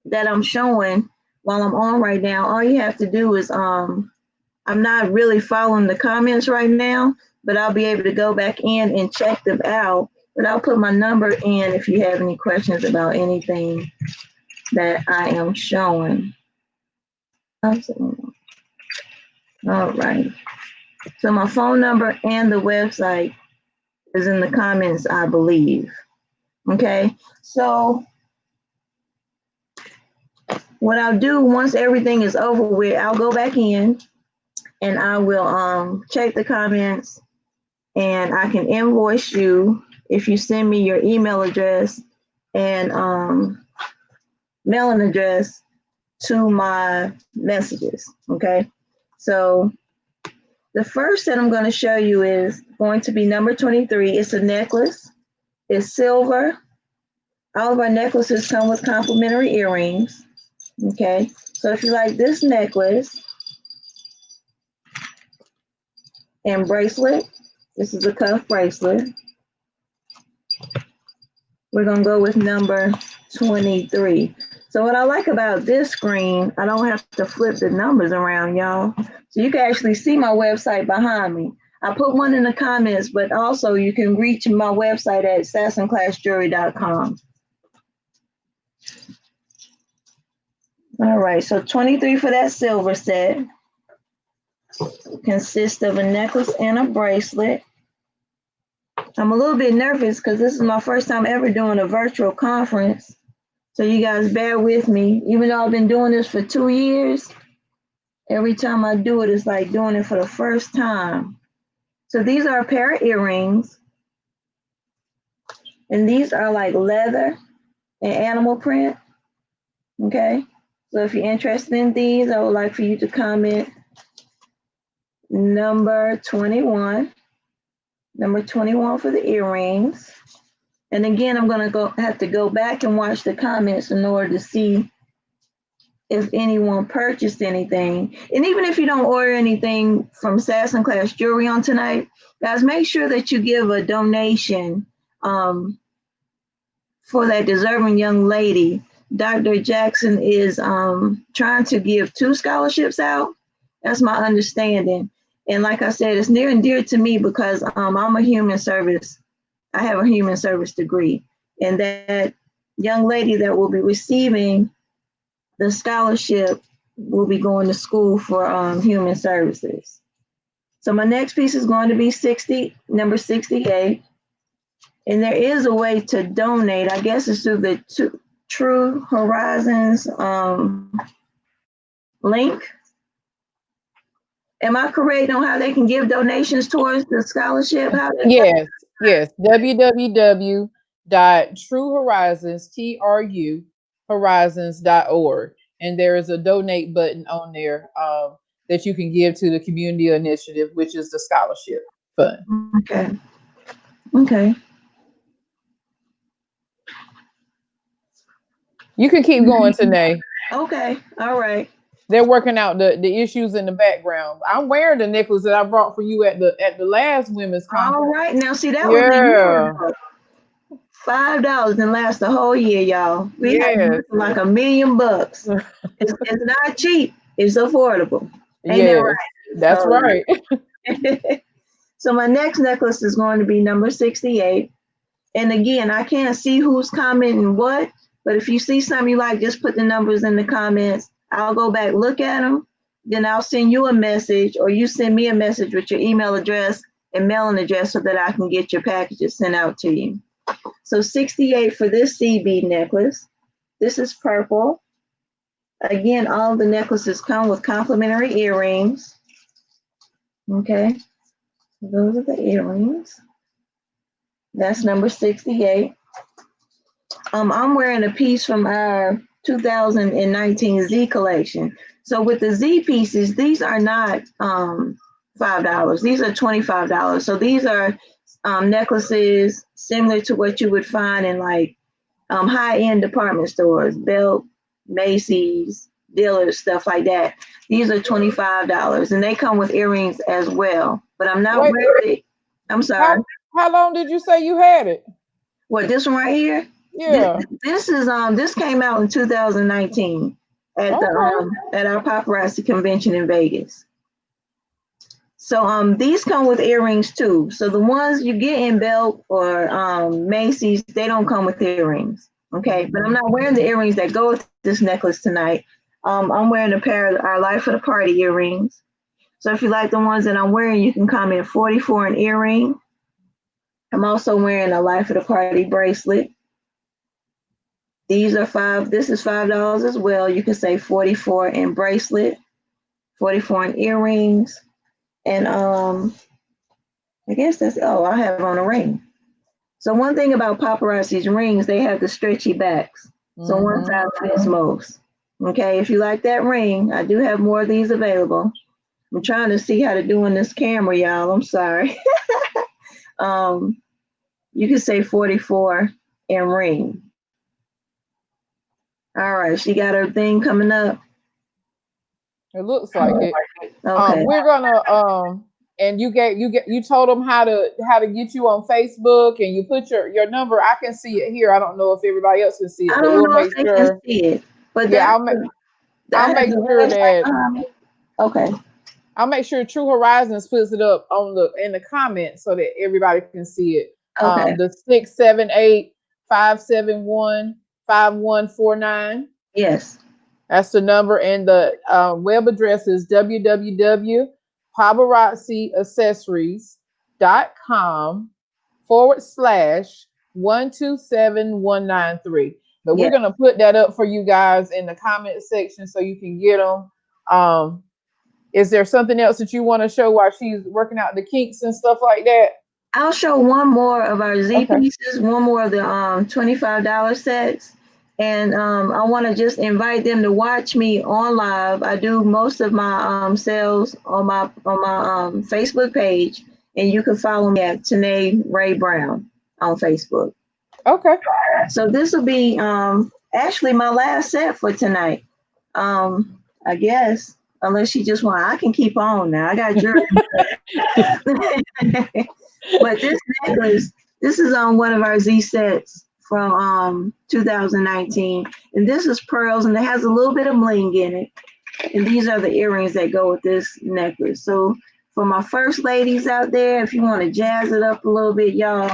C: that I'm showing while I'm on right now, all you have to do is, I'm not really following the comments right now, but I'll be able to go back in and check them out. But I'll put my number in if you have any questions about anything that I am showing. All right. So my phone number and the website is in the comments, I believe. Okay. So what I'll do once everything is over with, I'll go back in and I will check the comments, and I can invoice you if you send me your email address and mailing address to my messages. Okay. So the first that I'm going to show you is going to be number 23. It's a necklace. It's silver. All of our necklaces come with complimentary earrings. Okay. So if you like this necklace and bracelet, this is a cuff bracelet. We're going to go with number 23. So what I like about this screen, I don't have to flip the numbers around, y'all. So you can actually see my website behind me. I put one in the comments, but also you can reach my website at sassandclassjewelry.com. All right, so 23 for that silver set. Consists of a necklace and a bracelet. I'm a little bit nervous because this is my first time ever doing a virtual conference. So you guys bear with me. Even though I've been doing this for 2 years, every time I do it, it's like doing it for the first time. So these are a pair of earrings. And these are like leather and animal print. Okay. So if you're interested in these, I would like for you to comment number 21. Number 21 for the earrings. And again, I'm going to have to go back and watch the comments in order to see if anyone purchased anything. And even if you don't order anything from Sass and Class Jewelry on tonight, guys, make sure that you give a donation for that deserving young lady. Dr. Jackson is trying to give 2 scholarships out. That's my understanding. And like I said, it's near and dear to me because I'm a human service. I have a human service degree. And that young lady that will be receiving the scholarship will be going to school for human services. So my next piece is going to be number 68. And there is a way to donate. I guess it's through the True Horizons link. Am I correct on how they can give donations towards the scholarship?
B: Yes. www.truehorizons, horizons.org. And there is a donate button on there that you can give to the community initiative, which is the scholarship fund.
C: Okay.
B: You can keep going, Tene.
C: Okay. All right.
B: They're working out the issues in the background. I'm wearing the necklace that I brought for you at the last women's conference.
C: All right. Now see that was a year ago. $5 and last the whole year, y'all. We had like $1 million. It's not cheap. It's affordable. Ain't that right?
B: That's right.
C: So my next necklace is going to be number 68. And again, I can't see who's commenting what, but if you see something you like, just put the numbers in the comments. I'll go back, look at them. Then I'll send you a message, or you send me a message with your email address and mailing address so that I can get your packages sent out to you. So 68 for this CB necklace. This is purple. Again, all the necklaces come with complimentary earrings. Okay, those are the earrings. That's number 68. I'm wearing a piece from our 2019 Z collection. So with the Z pieces, these are not $5. These are $25. So these are necklaces similar to what you would find in like high-end department stores, Belk, Macy's, Dillard's, stuff like that. These are $25, and they come with earrings as well. But I'm not wearing it. I'm sorry.
B: How long did you say you had it?
C: What, this one right here?
B: Yeah.
C: This is this came out in 2019 at the at our paparazzi convention in Vegas. So these come with earrings too. So the ones you get in Belk or Macy's, they don't come with earrings. Okay, but I'm not wearing the earrings that go with this necklace tonight. I'm wearing a pair of our Life of the Party earrings. So if you like the ones that I'm wearing, you can comment 44 an earring. I'm also wearing a Life of the Party bracelet. These are $5. This is $5 as well. You can say 44 in bracelet, 44 in earrings, and I guess that's I have on a ring. So one thing about paparazzi's rings, they have the stretchy backs. So one size fits most. Okay, if you like that ring, I do have more of these available. I'm trying to see how to do in this camera, y'all. I'm sorry. You can say 44 in ring. All right, she got her thing coming up.
B: It looks like it.
C: Okay.
B: We're gonna and you told them how to get you on Facebook, and you put your number. I can see it here. I don't know if everybody else can see it, but we'll make sure.
C: Can see it, but
B: I'll make sure that.
C: Okay.
B: I'll make sure True Horizons puts it up on the in the comments so that everybody can see it.
C: Okay.
B: The 678-571-5149.
C: Yes.
B: That's the number, and the web address is www.paparazziaccessories.com/127193. But we're
C: Yes.
B: gonna put that up for you guys in the comment section so you can get them. Is there something else that you want to show while she's working out the kinks and stuff like that?
C: I'll show one more of our Z
B: Okay.
C: pieces, one more of the $25 sets. And I want to just invite them to watch me on live. I do most of my sales on my Facebook page, and you can follow me at Tene Ray Brown on Facebook.
B: Okay.
C: So this will be actually my last set for tonight. I guess unless you just want, I can keep on now. I got jewelry. But this necklace, this is on one of our Z sets from 2019, and this is pearls, and it has a little bit of bling in it. And these are the earrings that go with this necklace. So for my first ladies out there, if you want to jazz it up a little bit, y'all,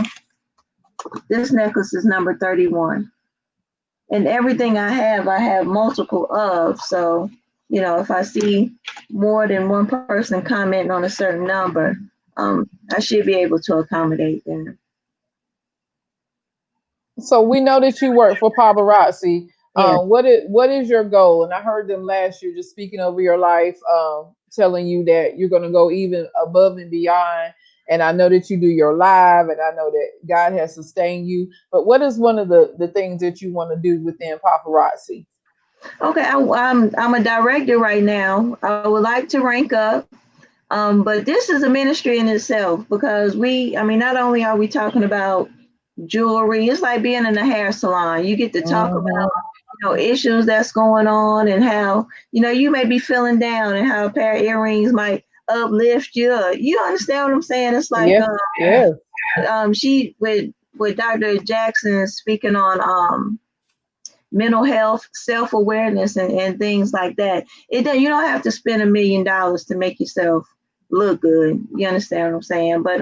C: this necklace is number 31. And everything I have multiple of. So, you know, if I see more than one person commenting on a certain number, I should be able to accommodate them.
B: So we know that you work for paparazzi.
C: Yeah.
B: What is your goal? And I heard them last year just speaking over your life, telling you that you're going to go even above and beyond. And I know that you do your live, and I know that God has sustained you. But what is one of the things that you want to do within paparazzi?
C: Okay, I'm a director right now. I would like to rank up, but this is a ministry in itself because not only are we talking about jewelry, it's like being in a hair salon. You get to talk about issues that's going on and how you may be feeling down and how a pair of earrings might uplift you. You understand what I'm saying? It's like
B: Yes, yes.
C: she with Dr. Jackson speaking on mental health, self-awareness, and things like that. You don't have to spend $1 million to make yourself look good. You understand what I'm saying? But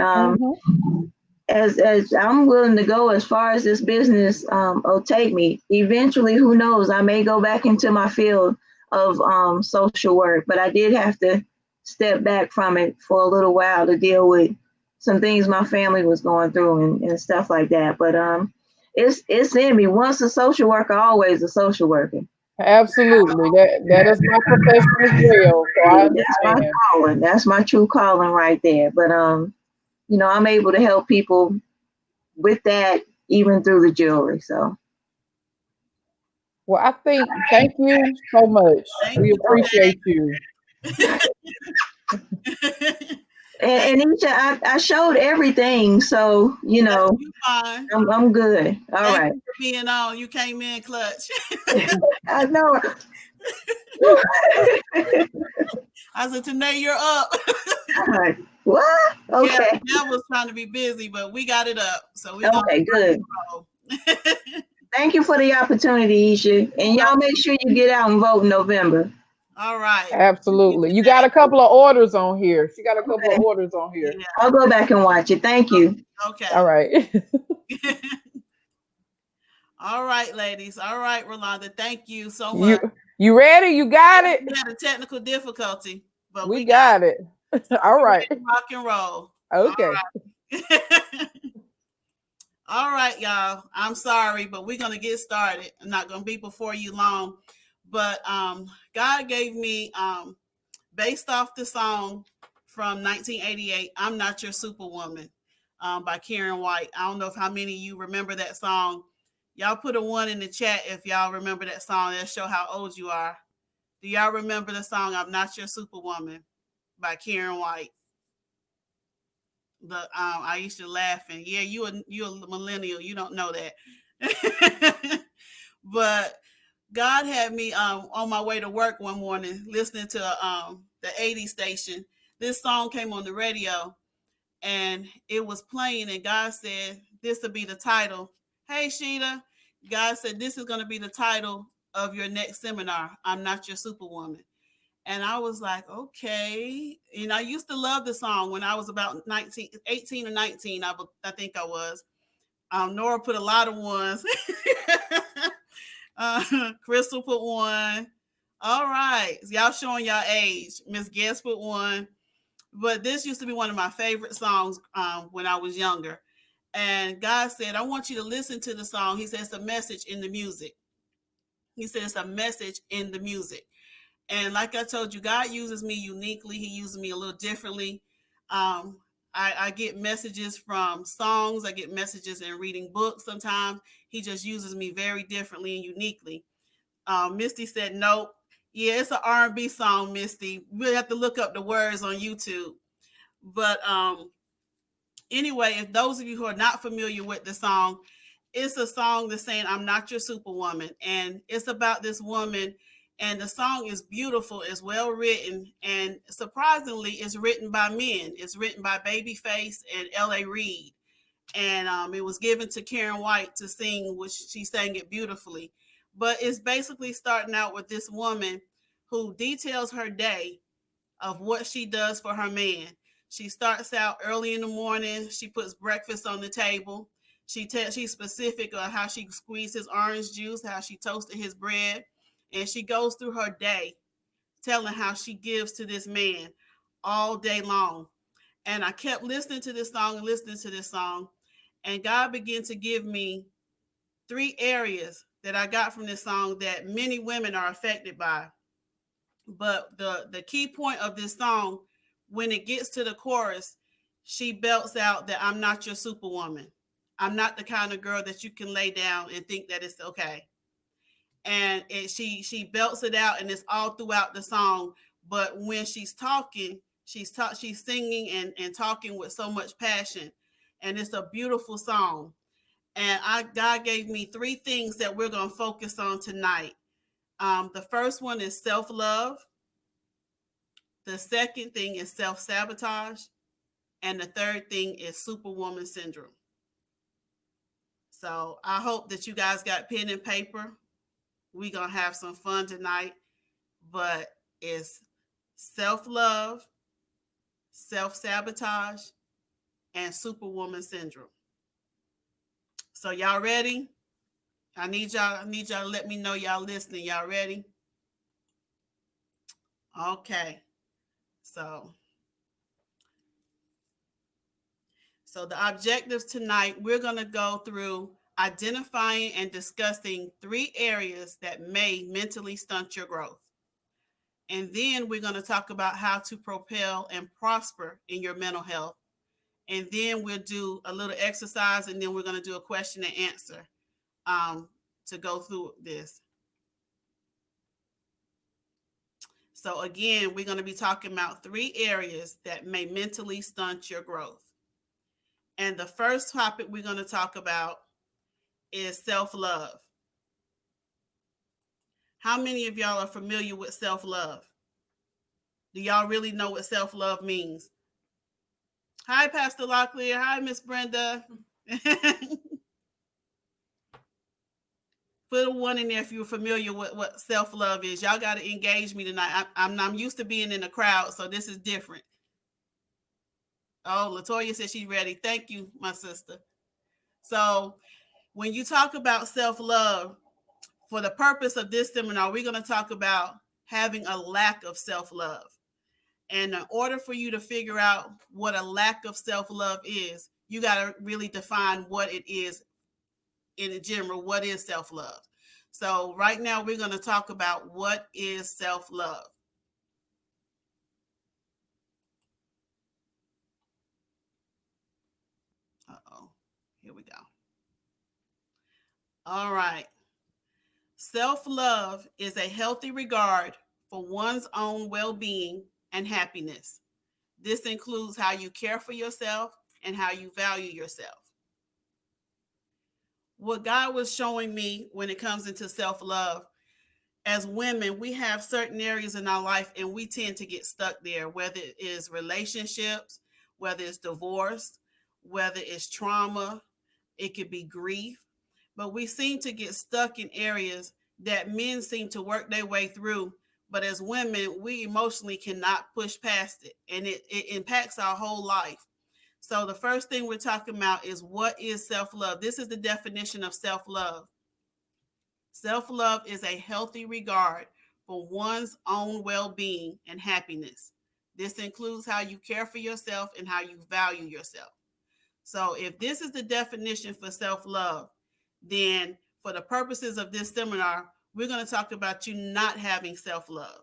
C: as I'm willing to go as far as this business will take me, eventually, who knows, I may go back into my field of social work, but I did have to step back from it for a little while to deal with some things my family was going through and stuff like that. But it's in me. Once a social worker, always a social worker.
B: Absolutely. That is my profession as well. So I
C: That's my
B: understand.
C: calling. That's my true calling right there. But I'm able to help people with that even through the jewelry. So
B: Well, thank you so much.
A: Thank
B: We
A: you
B: appreciate you.
C: and I showed everything. So
A: you fine.
C: I'm good. All
A: Thank
C: right.
A: you for being on. You came in clutch.
C: I know.
A: I said, Tanae, you're up.
C: What? Okay.
A: Yeah, Deb was trying to be busy, but we got it up. So we gonna
C: Okay, good.
A: roll.
C: Thank you for the opportunity, Aeshia. And y'all make sure you get out and vote in November.
A: All right.
B: Absolutely. You got a couple of orders on here. She got a couple of
C: Okay.
B: orders on here.
A: Yeah.
C: I'll go back and watch it. Thank you.
A: Okay.
B: All right.
A: All right, ladies. All right, Rolanda. Thank you so
B: You
A: much.
B: you ready? You got it?
A: We had a technical difficulty, but
B: We
A: we got
B: got it.
A: it. So
B: All
A: we're
B: right.
A: ready to rock and roll.
B: Okay.
A: All right. All right, y'all. I'm sorry, but we're gonna get started. I'm not gonna be before you long. But God gave me based off the song from 1988, I'm Not Your Superwoman, by Karen White. I don't know if how many of you remember that song. Y'all put a 1 in the chat if y'all remember that song. That'll show how old you are. Do y'all remember the song I'm Not Your Superwoman by Karen White? Aeshia laughing. Yeah, you a millennial. You don't know that. But God had me on my way to work one morning listening to the 80s station. This song came on the radio and it was playing, and God said, this will be the title. Hey, Sheeta. God said, this is going to be the title of your next seminar. I'm Not Your Superwoman. And I was like, okay. And I used to love the song when I was about 19, 18 or 19, I think I was. Nora put a lot of ones. Crystal put one. All right. Y'all showing y'all age. Miss Guest put one. But this used to be one of my favorite songs when I was younger. And God said, I want you to listen to the song. He said, it's a message in the music. He said, it's a message in the music. And like I told you, God uses me uniquely. He uses me a little differently. Um, I get messages from songs. I get messages in reading books sometimes. He just uses me very differently and uniquely. Misty said, nope. Yeah, it's an R&B song, Misty. We'll have to look up the words on YouTube. But anyway, if those of you who are not familiar with the song, it's a song that's saying, I'm not your superwoman. And it's about this woman. And the song is beautiful, it's well written. And surprisingly, it's written by men. It's written by Babyface and L.A. Reid. And it was given to Karen White to sing, which she sang it beautifully. But it's basically starting out with this woman who details her day of what she does for her man. She starts out early in the morning. She puts breakfast on the table. She's specific on how she squeezed his orange juice, how she toasted his bread, and she goes through her day telling how she gives to this man all day long. And I kept listening to this song and listening to this song, and God began to give me 3 areas that I got from this song that many women are affected by. But the key point of this song, when it gets to the chorus, she belts out that I'm not your superwoman. I'm not the kind of girl that you can lay down and think that it's okay. And she belts it out, and it's all throughout the song. But when she's talking, she's singing and talking with so much passion, and it's a beautiful song. And God gave me 3 things that we're gonna focus on tonight. The first one is self love. The second thing is self sabotage. And the third thing is superwoman syndrome. So I hope that you guys got pen and paper. We're going to have some fun tonight. But it's self love, self sabotage, and superwoman syndrome. So y'all ready? I need y'all to let me know y'all listening. Y'all ready? Okay. So So the objectives tonight, we're going to go through identifying and discussing 3 areas that may mentally stunt your growth. And then we're going to talk about how to propel and prosper in your mental health. And then we'll do a little exercise, and then we're going to do a question and answer to go through this. So again, we're going to be talking about 3 areas that may mentally stunt your growth. And the first topic we're going to talk about is self-love. How many of y'all are familiar with self-love? Do y'all really know what self-love means? Hi, Pastor Locklear. Hi, Miss Brenda. Put a 1 in there if you're familiar with what self-love is. Y'all got to engage me tonight. I'm used to being in the crowd, so this is different. Oh, Latoya said she's ready. Thank you, my sister. So when you talk about self-love, for the purpose of this seminar, we're going to talk about having a lack of self-love. And in order for you to figure out what a lack of self-love is, you got to really define what it is in general. What is self-love? So right now we're going to talk about what is self-love. Uh-oh. Here we go. All right. Self-love is a healthy regard for one's own well-being and happiness. This includes how you care for yourself and how you value yourself. What God was showing me when it comes into self-love, as women, we have certain areas in our life and we tend to get stuck there, whether it is relationships, whether it's divorce, whether it's trauma, it could be grief. But we seem to get stuck in areas that men seem to work their way through But as women, we emotionally cannot push past it, and it impacts our whole life. So the first thing we're talking about is, what is self-love? This is the definition of self-love. Self-love is a healthy regard for one's own well-being and happiness. This includes how you care for yourself and how you value yourself. So if this is the definition for self-love, then for the purposes of this seminar, we're going to talk about you not having self-love.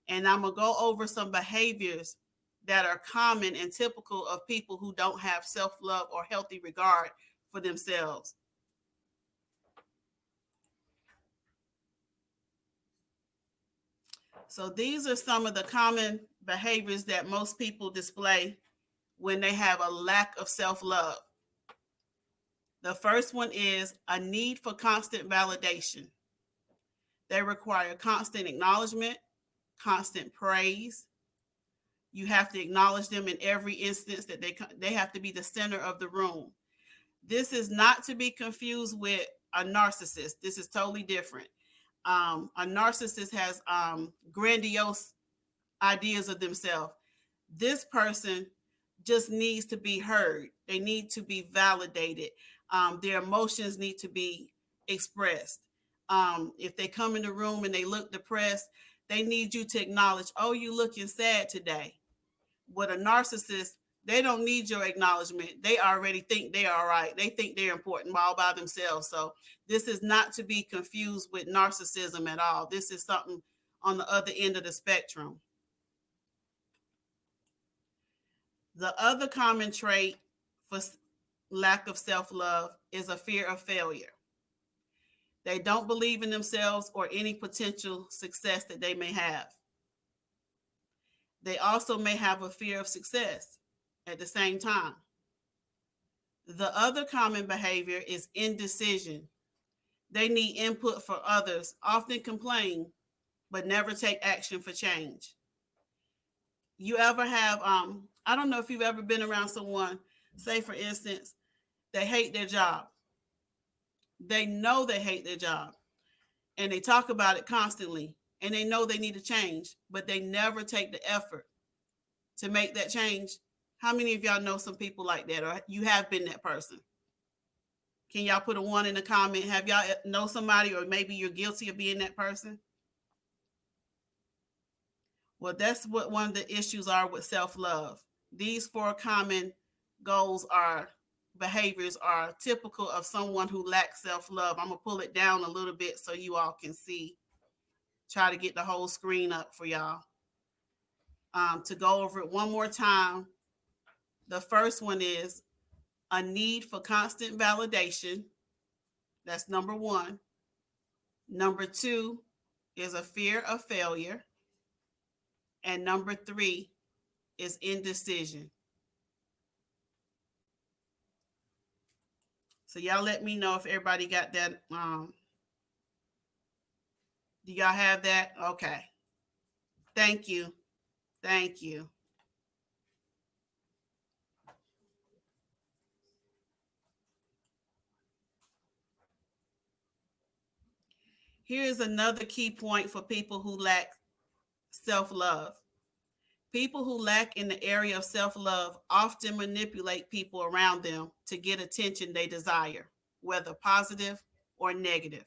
A: And I'm going to go over some behaviors that are common and typical of people who don't have self-love or healthy regard for themselves. So these are some of the common behaviors that most people display when they have a lack of self-love. The first one is a need for constant validation. They require constant acknowledgement, constant praise. You have to acknowledge them in every instance, that they have to be the center of the room. This is not to be confused with a narcissist. This is totally different. A narcissist has grandiose ideas of themselves. This person just needs to be heard. They need to be validated. Their emotions need to be expressed. If they come in the room and they look depressed, they need you to acknowledge, oh, you looking sad today. With a narcissist, they don't need your acknowledgement. They already think they're all right. They think they're important all by themselves. So this is not to be confused with narcissism at all. This is something on the other end of the spectrum. The other common trait for lack of self-love is a fear of failure. They don't believe in themselves or any potential success that they may have. They also may have a fear of success at the same time. The other common behavior is indecision. They need input for others, often complain, but never take action for change. You ever have, I don't know if you've ever been around someone, say for instance, they hate their job. They know they hate their job and they talk about it constantly, and they know they need to change, but they never take the effort to make that change. How many of y'all know some people like that, or you have been that person? Can y'all put a one in the comment? Have y'all know somebody, or maybe you're guilty of being that person? Well, that's what one of the issues are with self-love. These four common goals are behaviors are typical of someone who lacks self-love. I'm gonna pull it down a little bit so you all can see. Try to get the whole screen up for y'all. To go over it one more time, the first one is a need for constant validation. That's number one. Number two is a fear of failure. And number three is indecision. So y'all let me know if everybody got that. Do y'all have that? Okay. Thank you. Thank you. Here's another key point for people who lack self-love. People who lack in the area of self-love often manipulate people around them to get attention they desire, whether positive or negative.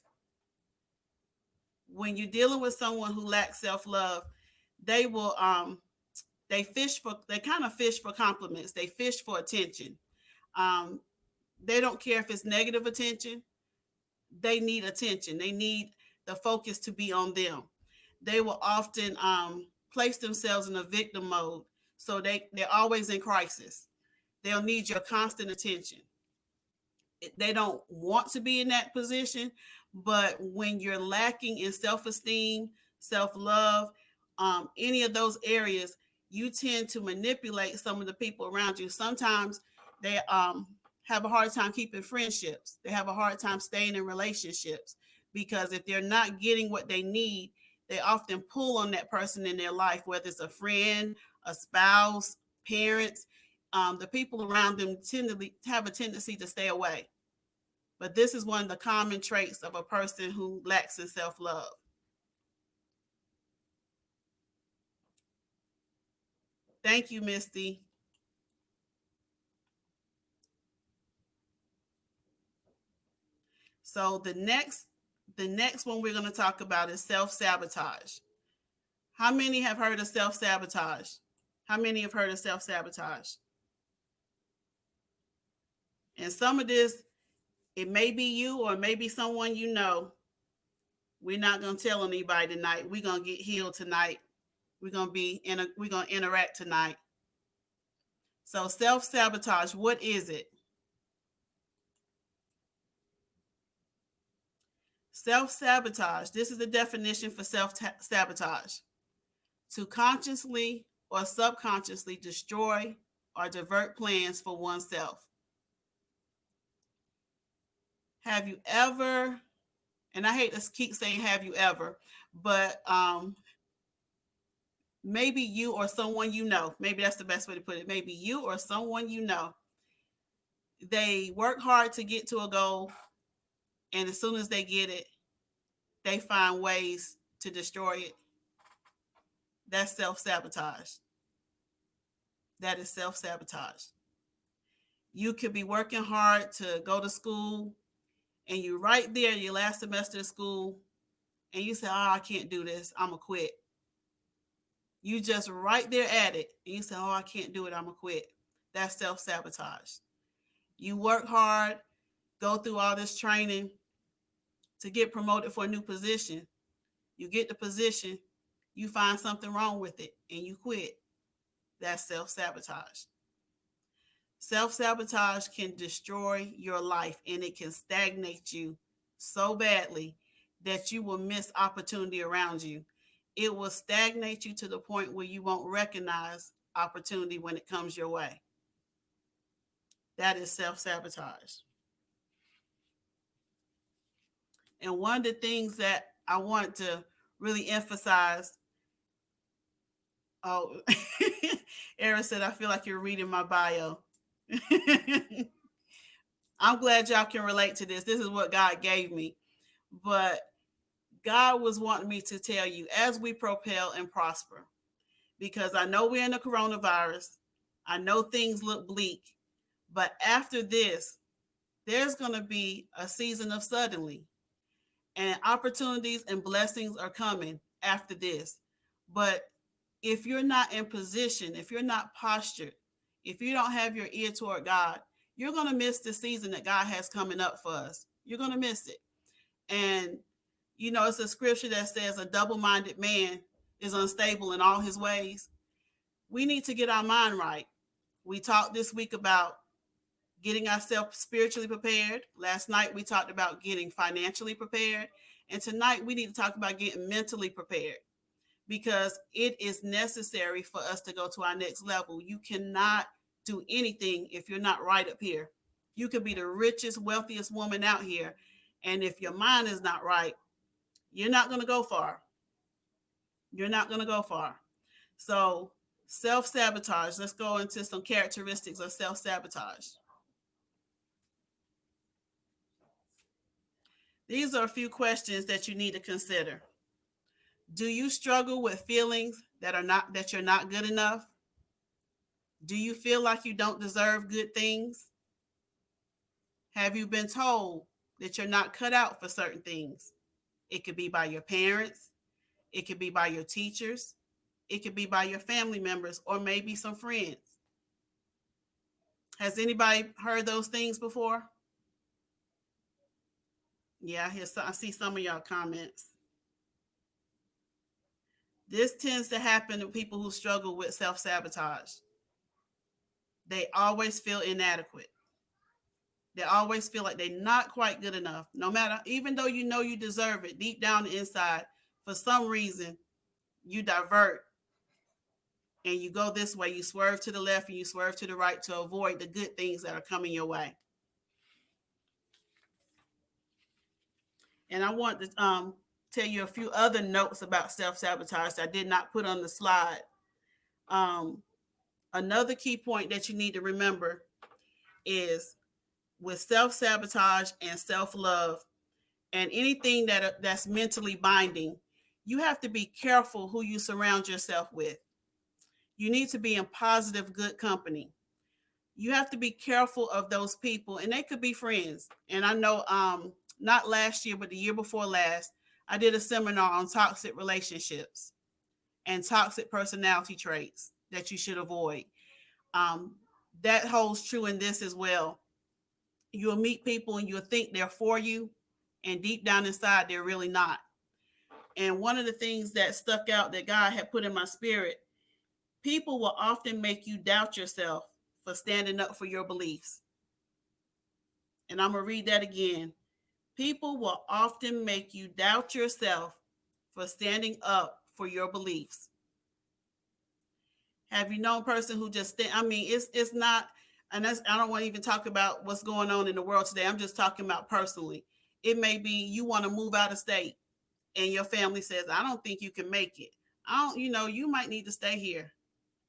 A: When you're dealing with someone who lacks self-love, they will they kind of fish for compliments. They fish for attention. Um, they don't care if it's negative attention. They need attention. They need the focus to be on them. They will often place themselves in a victim mode. So they're always in crisis. They'll need your constant attention. They don't want to be in that position, but when you're lacking in self-esteem, self-love, any of those areas, you tend to manipulate some of the people around you. Sometimes they have a hard time keeping friendships. They have a hard time staying in relationships because if they're not getting what they need, they often pull on that person in their life, whether it's a friend, a spouse, parents. The people around them tend to have a tendency to stay away. But this is one of the common traits of a person who lacks in self-love. Thank you, Misty. So the next one we're going to talk about is self-sabotage. How many have heard of self-sabotage? How many have heard of self-sabotage? And some of this, it may be you or it may be someone you know. We're not going to tell anybody tonight. We're going to get healed tonight. We're going to interact tonight. So self-sabotage, what is it? Self-sabotage, this is the definition for self-sabotage. To consciously or subconsciously destroy or divert plans for oneself. Have you ever, and I hate to keep saying have you ever, but maybe you or someone you know, maybe that's the best way to put it. Maybe you or someone you know, they work hard to get to a goal, and as soon as they get it, they find ways to destroy it. That's self-sabotage. That is self-sabotage. You could be working hard to go to school, and you're right there, your last semester of school, and you say, oh, I can't do this, I'm going to quit. You just right there at it, and you say, oh, I can't do it, I'm going to quit. That's self-sabotage. You work hard, go through all this training to get promoted for a new position. You get the position, you find something wrong with it, and you quit. That's self-sabotage. Self-sabotage can destroy your life, and it can stagnate you so badly that you will miss opportunity around you. It will stagnate you to the point where you won't recognize opportunity when it comes your way. That is self-sabotage. And one of the things that I want to really emphasize, oh, Erin said, I feel like you're reading my bio. I'm glad y'all can relate to this. This is what God gave me. But God was wanting me to tell you as we propel and prosper, because I know we're in the coronavirus. I know things look bleak. But after this, there's going to be a season of suddenly. And opportunities and blessings are coming after this. But if you're not in position, if you're not postured, if you don't have your ear toward God, you're going to miss the season that God has coming up for us. You're going to miss it. And, you know, it's a scripture that says a double-minded man is unstable in all his ways. We need to get our mind right. We talked this week about getting ourselves spiritually prepared. Last night, we talked about getting financially prepared. And tonight, we need to talk about getting mentally prepared, because it is necessary for us to go to our next level. You cannot do anything if you're not right up here. You could be the richest, wealthiest woman out here, and if your mind is not right, you're not going to go far. You're not going to go far. So self-sabotage, let's go into some characteristics of self-sabotage. These are a few questions that you need to consider. Do you struggle with feelings that you're not good enough? Do you feel like you don't deserve good things? Have you been told that you're not cut out for certain things? It could be by your parents, it could be by your teachers, it could be by your family members, or maybe some friends. Has anybody heard those things before? Yeah, I see some of y'all comments. This tends to happen to people who struggle with self-sabotage. They always feel inadequate. They always feel like they're not quite good enough. No matter, even though you know you deserve it, deep down the inside, for some reason, you divert and you go this way. You swerve to the left and you swerve to the right to avoid the good things that are coming your way. And I want to tell you a few other notes about self-sabotage that I did not put on the slide. Another key point that you need to remember is with self-sabotage and self-love and anything that's mentally binding, you have to be careful who you surround yourself with. You need to be in positive, good company. You have to be careful of those people, and they could be friends. And I know, not last year, but the year before last, I did a seminar on toxic relationships and toxic personality traits that you should avoid. Um, that holds true in this as well. You'll meet people and you'll think they're for you, and deep down inside, they're really not. And one of the things that stuck out that God had put in my spirit, people will often make you doubt yourself for standing up for your beliefs. And I'm going to read that again. People will often make you doubt yourself for standing up for your beliefs. Have you known a person who just I mean, it's not, and that's, I don't want to even talk about what's going on in the world today. I'm just talking about personally. It may be you want to move out of state and your family says, I don't think you can make it. I don't, you might need to stay here.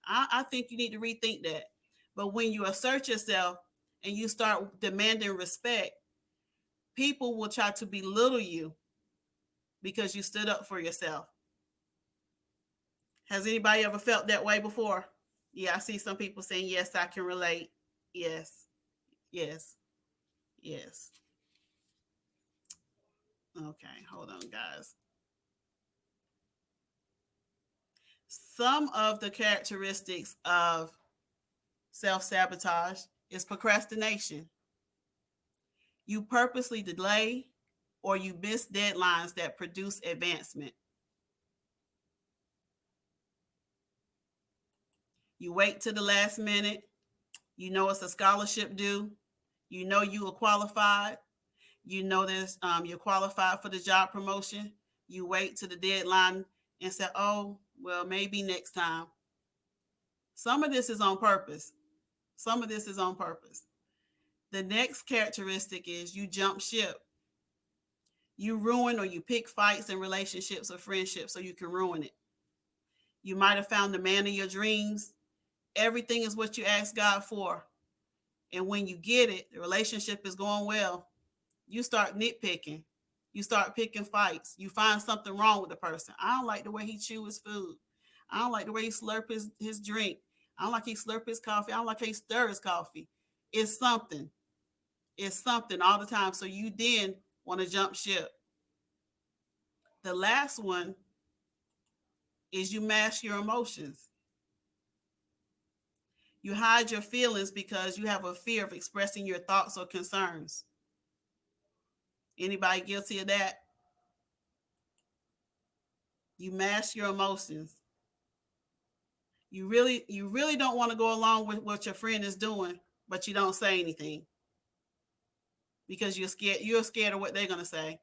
A: I think you need to rethink that. But when you assert yourself and you start demanding respect, people will try to belittle you because you stood up for yourself. Has anybody ever felt that way before? Yeah, I see some people saying, yes, I can relate. Yes, yes, yes. Okay, hold on, guys. Some of the characteristics of self sabotage is procrastination. You purposely delay or you miss deadlines that produce advancement. You wait to the last minute. You know it's a scholarship due. You know you are qualified. You know this. You're qualified for the job promotion. You wait to the deadline and say, "Oh, well, maybe next time." Some of this is on purpose. Some of this is on purpose. The next characteristic is you jump ship. You ruin or you pick fights in relationships or friendships so you can ruin it. You might have found the man of your dreams. Everything is what you asked God for. And when you get it, the relationship is going well. You start nitpicking. You start picking fights. You find something wrong with the person. I don't like the way he chew his food. I don't like the way he slurp his drink. I don't like he slurp his coffee. I don't like how he stir his coffee. It's something. It's something all the time. So you then want to jump ship. The last one is you mask your emotions. You hide your feelings because you have a fear of expressing your thoughts or concerns. Anybody guilty of that? You mask your emotions. You really don't want to go along with what your friend is doing, but you don't say anything because you're scared of what they're going to say.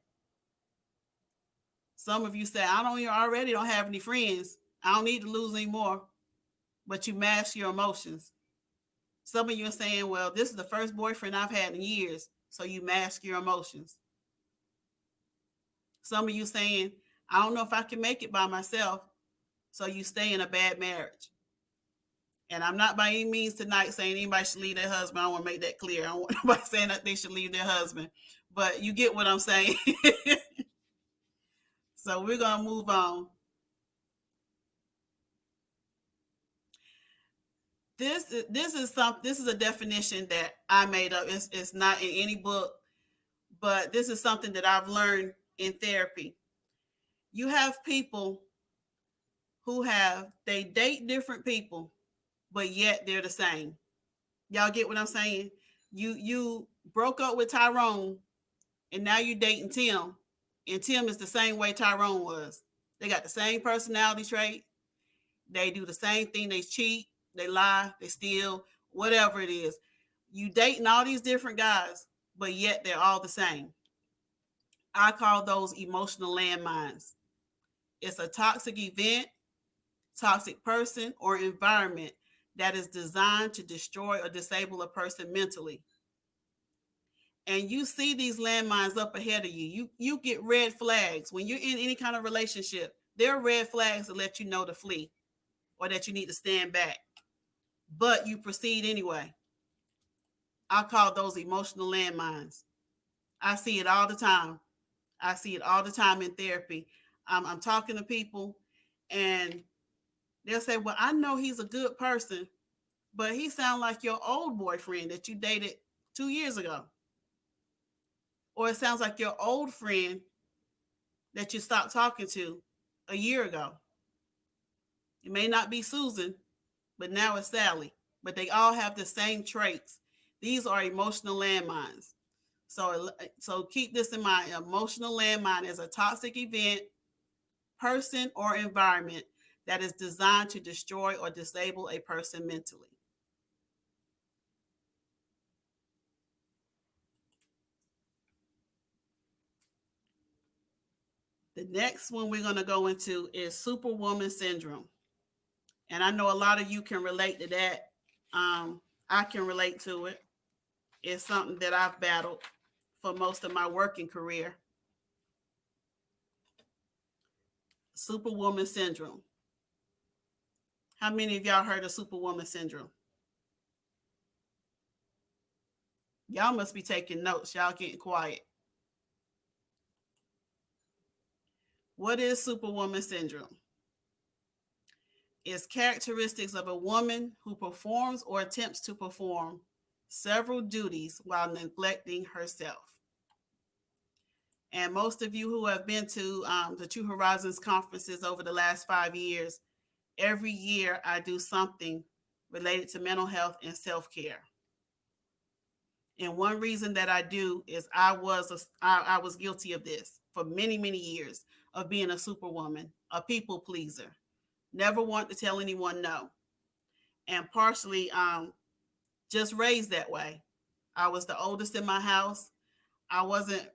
A: Some of you say, I don't, you already don't have any friends. I don't need to lose any more, but you mask your emotions. Some of you are saying, well, this is the first boyfriend I've had in years, so you mask your emotions. Some of you saying, I don't know if I can make it by myself, so you stay in a bad marriage. And I'm not by any means tonight saying anybody should leave their husband. I want to make that clear. I don't want nobody saying that they should leave their husband. But you get what I'm saying. So we're going to move on. This is a definition that I made up. It's not in any book, but this is something that I've learned in therapy. You have people they date different people, but yet they're the same. Y'all get what I'm saying? You broke up with Tyrone and now you're dating Tim, and Tim is the same way Tyrone was. They got the same personality trait. They do the same thing. They cheat, they lie, they steal, whatever it is. You dating all these different guys, but yet they're all the same. I call those emotional landmines. It's a toxic event, toxic person, or environment that is designed to destroy or disable a person mentally. And you see these landmines up ahead of you. You get red flags when you're in any kind of relationship. There are red flags that let you know to flee or that you need to stand back, but you proceed anyway. I call those emotional landmines. I see it all the time. I see it all the time in therapy. I'm talking to people and They'll say, well, I know he's a good person, but he sounds like your old boyfriend that you dated 2 years ago. Or it sounds like your old friend that you stopped talking to a year ago. It may not be Susan, but now it's Sally. But they all have the same traits. These are emotional landmines. So keep this in mind. Emotional landmine is a toxic event, person, or environment that is designed to destroy or disable a person mentally. The next one we're going to go into is Superwoman syndrome. And I know a lot of you can relate to that. I can relate to it. It's something that I've battled for most of my working career. Superwoman syndrome. How many of y'all heard of Superwoman syndrome? Y'all must be taking notes. Y'all getting quiet. What is Superwoman syndrome? It's characteristics of a woman who performs or attempts to perform several duties while neglecting herself. And most of you who have been to the True Horizons conferences over the last 5 years, every year I do something related to mental health and self-care. And one reason that I do is I was guilty of this for many, many years, of being a superwoman, a people pleaser, never want to tell anyone no, and partially just raised that way. I was the oldest in my house. I wasn't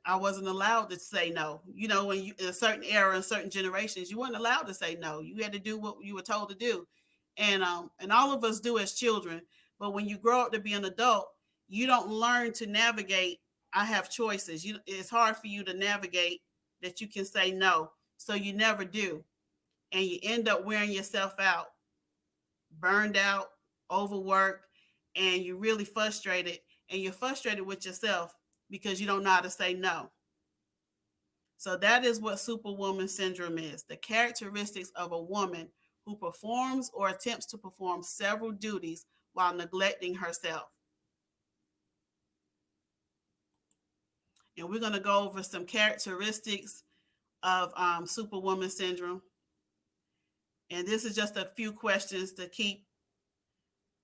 A: allowed to say no. You know, when you in a certain era, in certain generations, you weren't allowed to say no. You had to do what you were told to do, and all of us do as children. But when you grow up to be an adult, you don't learn to navigate. I have choices. It's hard for you to navigate that you can say no, so you never do, and you end up wearing yourself out, burned out, overworked, and you're really frustrated, and you're frustrated with yourself because you don't know how to say no. So that is what Superwoman syndrome is, the characteristics of a woman who performs or attempts to perform several duties while neglecting herself. And we're going to go over some characteristics of Superwoman syndrome. And this is just a few questions to keep.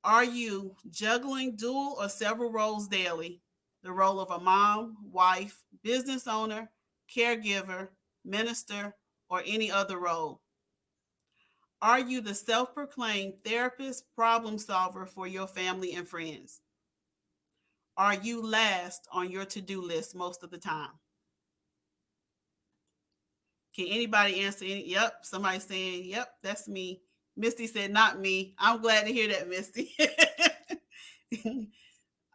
A: Are you juggling dual or several roles daily? The role of a mom, wife, business owner, caregiver, minister, or any other role? Are you the self-proclaimed therapist, problem solver for your family and friends? Are you last on your to-do list most of the time? Can anybody answer any? Yep, somebody's saying, yep, that's me. Misty said, not me. I'm glad to hear that, Misty.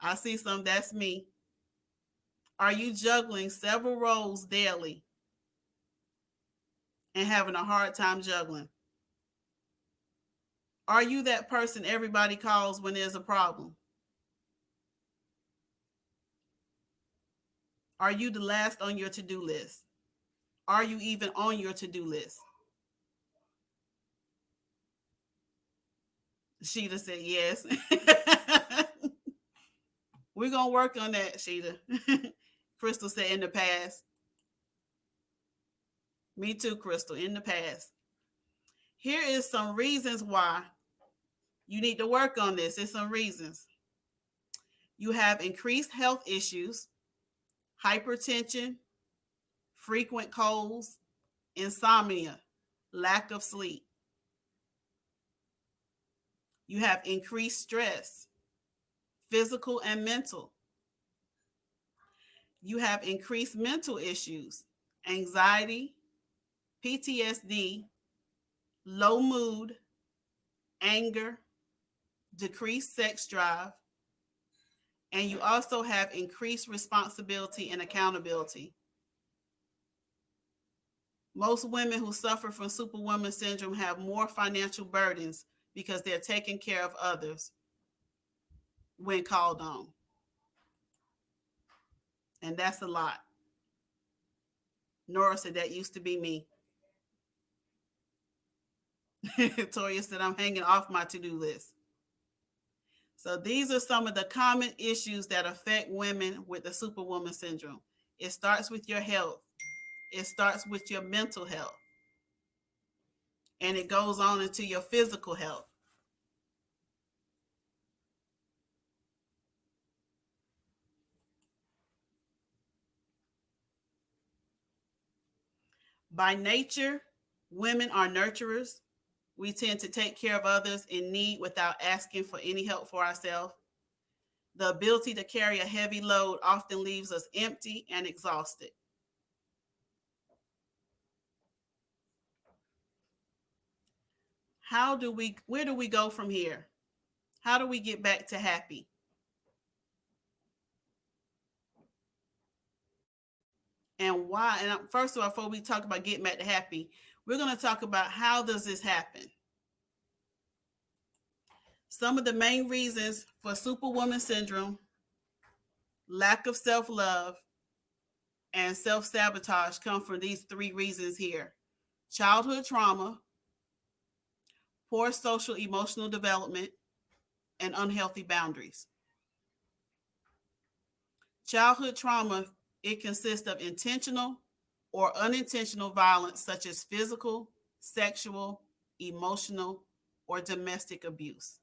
A: I see some, that's me. Are you juggling several roles daily and having a hard time juggling? Are you that person everybody calls when there's a problem? Are you the last on your to-do list? Are you even on your to-do list? Sheeta said yes. We're going to work on that, Sheeta. Crystal said in the past. Me too, Crystal, in the past. Here is some reasons why you need to work on this. It's some reasons. You have increased health issues, hypertension, frequent colds, insomnia, lack of sleep. You have increased stress, physical and mental. You have increased mental issues, anxiety, PTSD, low mood, anger, decreased sex drive, and you also have increased responsibility and accountability. Most women who suffer from Superwoman syndrome have more financial burdens because they're taking care of others when called on. And that's a lot. Nora said that used to be me. Toya said, I'm hanging off my to-do list. So these are some of the common issues that affect women with the superwoman syndrome. It starts with your health. It starts with your mental health. And it goes on into your physical health. By nature, women are nurturers. We tend to take care of others in need without asking for any help for ourselves. The ability to carry a heavy load often leaves us empty and exhausted. Where do we go from here? How do we get back to happy? And why? And first of all, before we talk about getting back to happy, we're going to talk about how does this happen? Some of the main reasons for superwoman syndrome: lack of self-love and self-sabotage come from these three reasons here: childhood trauma, poor social emotional development, and unhealthy boundaries. Childhood trauma, it consists of intentional or unintentional violence such as physical, sexual, emotional, or domestic abuse.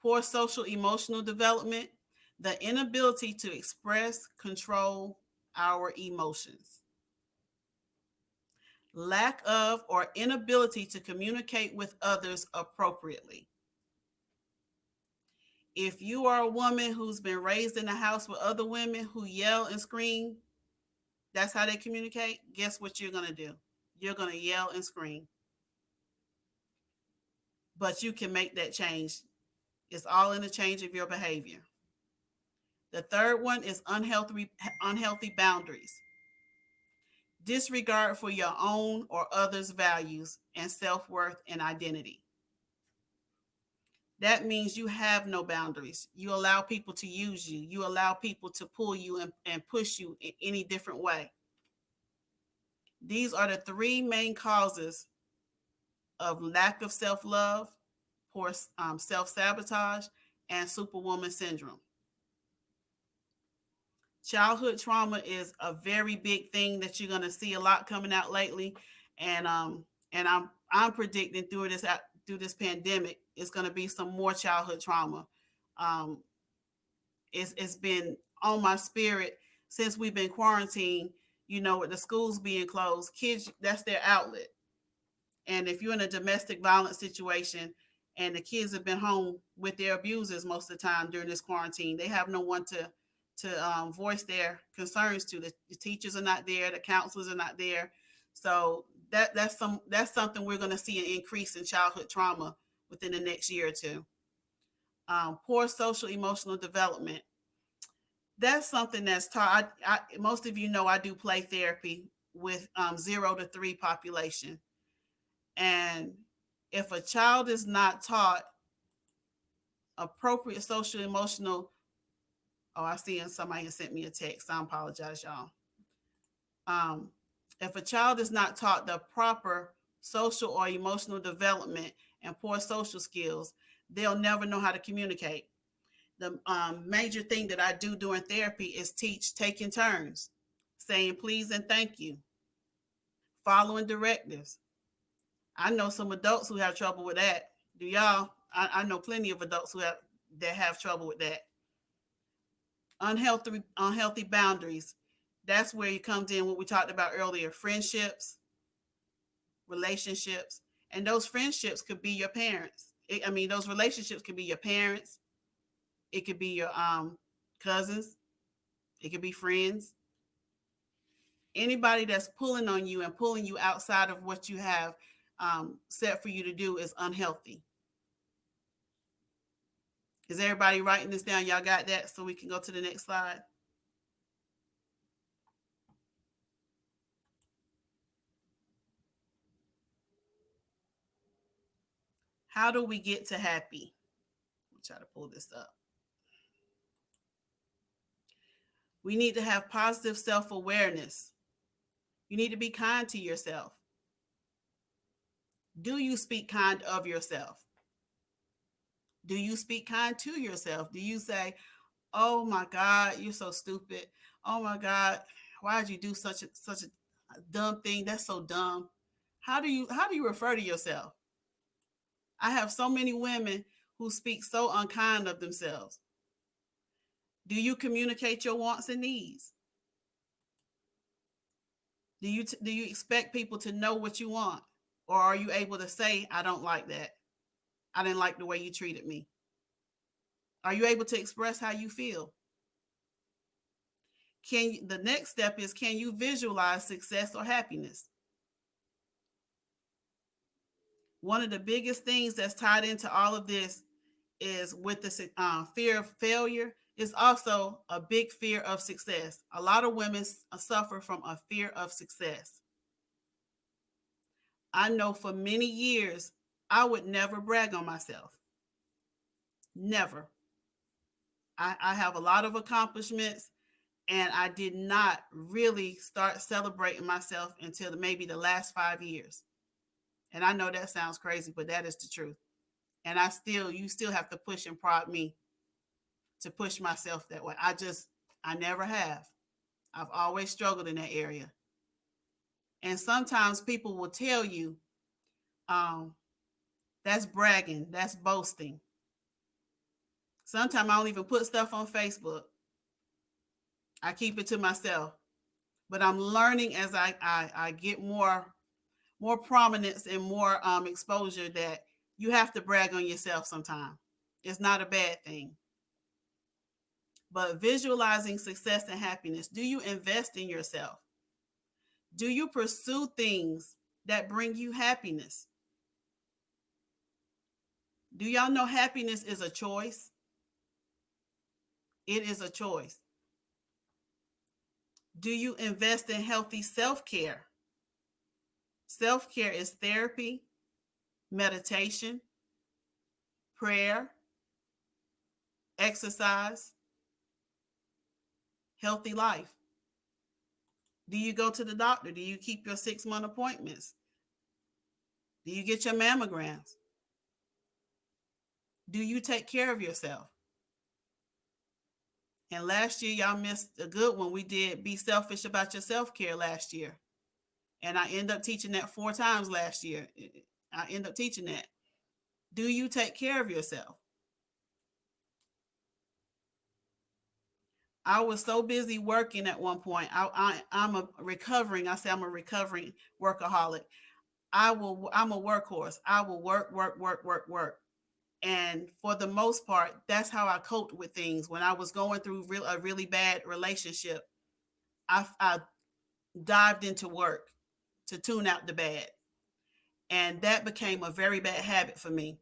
A: Poor social emotional development, the inability to express, control our emotions. Lack of or inability to communicate with others appropriately. If you are a woman who's been raised in a house with other women who yell and scream, that's how they communicate, guess what you're going to do? You're going to yell and scream. But you can make that change. It's all in the change of your behavior. The third one is unhealthy boundaries. Disregard for your own or others' values and self-worth and identity. That means you have no boundaries. You allow people to use you. You allow people to pull you and push you in any different way. These are the three main causes of lack of self-love, poor self-sabotage, and superwoman syndrome. Childhood trauma is a very big thing that you're going to see a lot coming out lately, and I'm predicting through this pandemic, it's going to be some more childhood trauma. Um, it's been on my spirit since we've been quarantined. You know, with the schools being closed, kids, that's their outlet. And if you're in a domestic violence situation and the kids have been home with their abusers most of the time during this quarantine, they have no one to voice their concerns to. The teachers are not there, the counselors are not there. So that's something we're going to see an increase in childhood trauma within the next year or two. Poor social emotional development. That's something that's taught. Most of you know I do play therapy with 0 to 3 population. And if a child is not taught appropriate social emotional, oh, I see somebody has sent me a text. I apologize, y'all. Um, if a child is not taught the proper social or emotional development and poor social skills, they'll never know how to communicate. The major thing that I do during therapy is teach taking turns, saying please and thank you, following directives. I know some adults who have trouble with that. Do y'all? I know plenty of adults that have trouble with that. Unhealthy boundaries. That's where it comes in what we talked about earlier: friendships, relationships, and those friendships could be your parents. Those relationships could be your parents. It could be your cousins. It could be friends. Anybody that's pulling on you and pulling you outside of what you have set for you to do is unhealthy. Is everybody writing this down? Y'all got that? So we can go to the next slide. How do we get to happy? I'll try to pull this up. We need to have positive self-awareness. You need to be kind to yourself. Do you speak kind of yourself? Do you speak kind to yourself? Do you say, "Oh my God, you're so stupid. Oh my God, why did you do such a dumb thing? That's so dumb." How do you refer to yourself? I have so many women who speak so unkind of themselves. Do you communicate your wants and needs? Do you expect people to know what you want, or are you able to say, "I don't like that. I didn't like the way you treated me"? Are you able to express how you feel? The next step is, can you visualize success or happiness? One of the biggest things that's tied into all of this is with the fear of failure is also a big fear of success. A lot of women suffer from a fear of success. I know for many years I would never brag on myself. Never. I have a lot of accomplishments, and I did not really start celebrating myself until maybe the last 5 years. And I know that sounds crazy, but that is the truth. And you still have to push and prod me to push myself that way. I never have. I've always struggled in that area. And sometimes people will tell you, um, that's bragging, that's boasting. Sometimes I don't even put stuff on Facebook. I keep it to myself. But I'm learning as I get more prominence and more exposure that you have to brag on yourself sometimes. It's not a bad thing. But visualizing success and happiness, do you invest in yourself? Do you pursue things that bring you happiness? Do y'all know happiness is a choice? It is a choice. Do you invest in healthy self care? Self care is therapy, meditation, prayer, exercise, healthy life. Do you go to the doctor? Do you keep your 6-month appointments? Do you get your mammograms? Do you take care of yourself? And last year, y'all missed a good one. We did Be Selfish About Your Self Care last year. And I ended up teaching that 4 times last year. I ended up teaching that. Do you take care of yourself? I was so busy working at one point. I say I'm a recovering workaholic. I'm a workhorse. I will work, work, work, work, work. And for the most part, that's how I coped with things. When I was going through a really bad relationship, I dived into work to tune out the bad. And that became a very bad habit for me,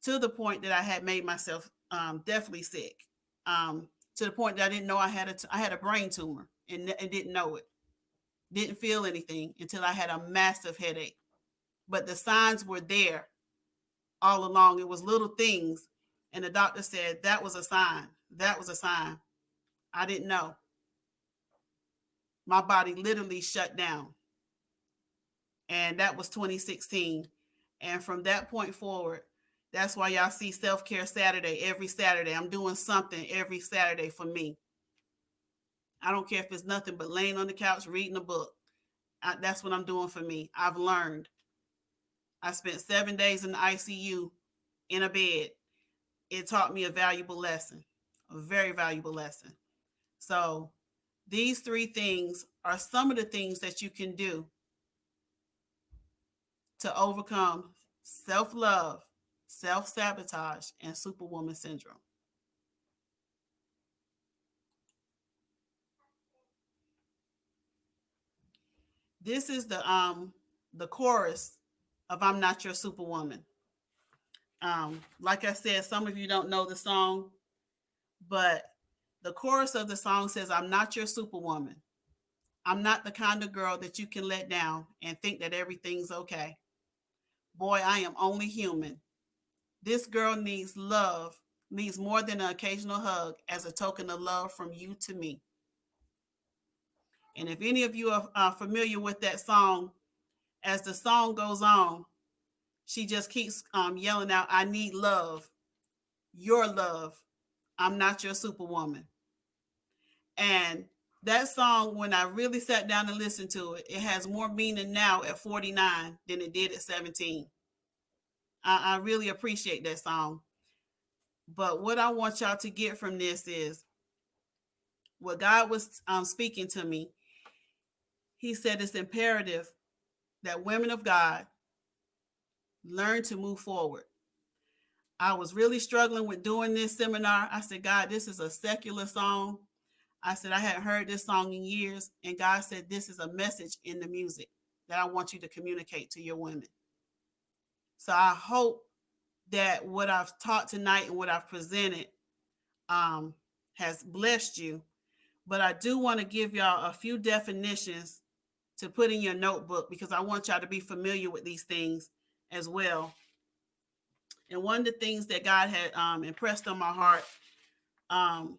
A: to the point that I had made myself definitely sick. To the point that I didn't know I had a brain tumor, and didn't know it. Didn't feel anything until I had a massive headache. But the signs were there all along. It was little things. And the doctor said that was a sign. That was a sign. I didn't know. My body literally shut down. And that was 2016. And from that point forward, that's why y'all see Self Care Saturday every Saturday. I'm doing something every Saturday for me. I don't care if it's nothing but laying on the couch reading a book. That's what I'm doing for me. I've learned. I spent 7 days in the ICU in a bed. It taught me a valuable lesson, a very valuable lesson. So these 3 things are some of the things that you can do to overcome self-love, self-sabotage, and superwoman syndrome. This is the chorus of I'm Not Your Superwoman. Like I said, some of you don't know the song, but the chorus of the song says, I'm not your superwoman. I'm not the kind of girl that you can let down and think that everything's okay. Boy, I am only human. This girl needs love, needs more than an occasional hug as a token of love from you to me. And if any of you are familiar with that song, as the song goes on, She just keeps yelling out, I need love, your love. I'm not your superwoman. And that song, when I really sat down and listened to it, it has more meaning now at 49 than it did at 17. I really appreciate that song. But what I want y'all to get from this is what God was speaking to me. He said it's imperative that women of God learn to move forward. I was really struggling with doing this seminar. I said, God, this is a secular song. I said, I hadn't heard this song in years. And God said, this is a message in the music that I want you to communicate to your women. So I hope that what I've taught tonight and what I've presented has blessed you. But I do want to give y'all a few definitions to put in your notebook because I want y'all to be familiar with these things as well. And one of the things that God had impressed on my heart um,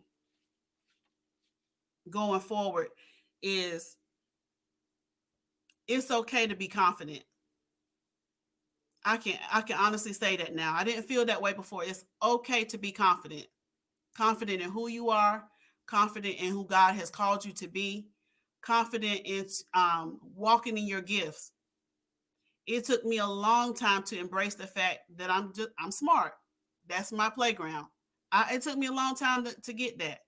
A: going forward is it's okay to be confident. I can honestly say that now. I didn't feel that way before. It's okay to be confident. Confident in who you are, confident in who God has called you to be, confident in walking in your gifts. It took me a long time to embrace the fact that I'm smart. That's my playground. It took me a long time to get that.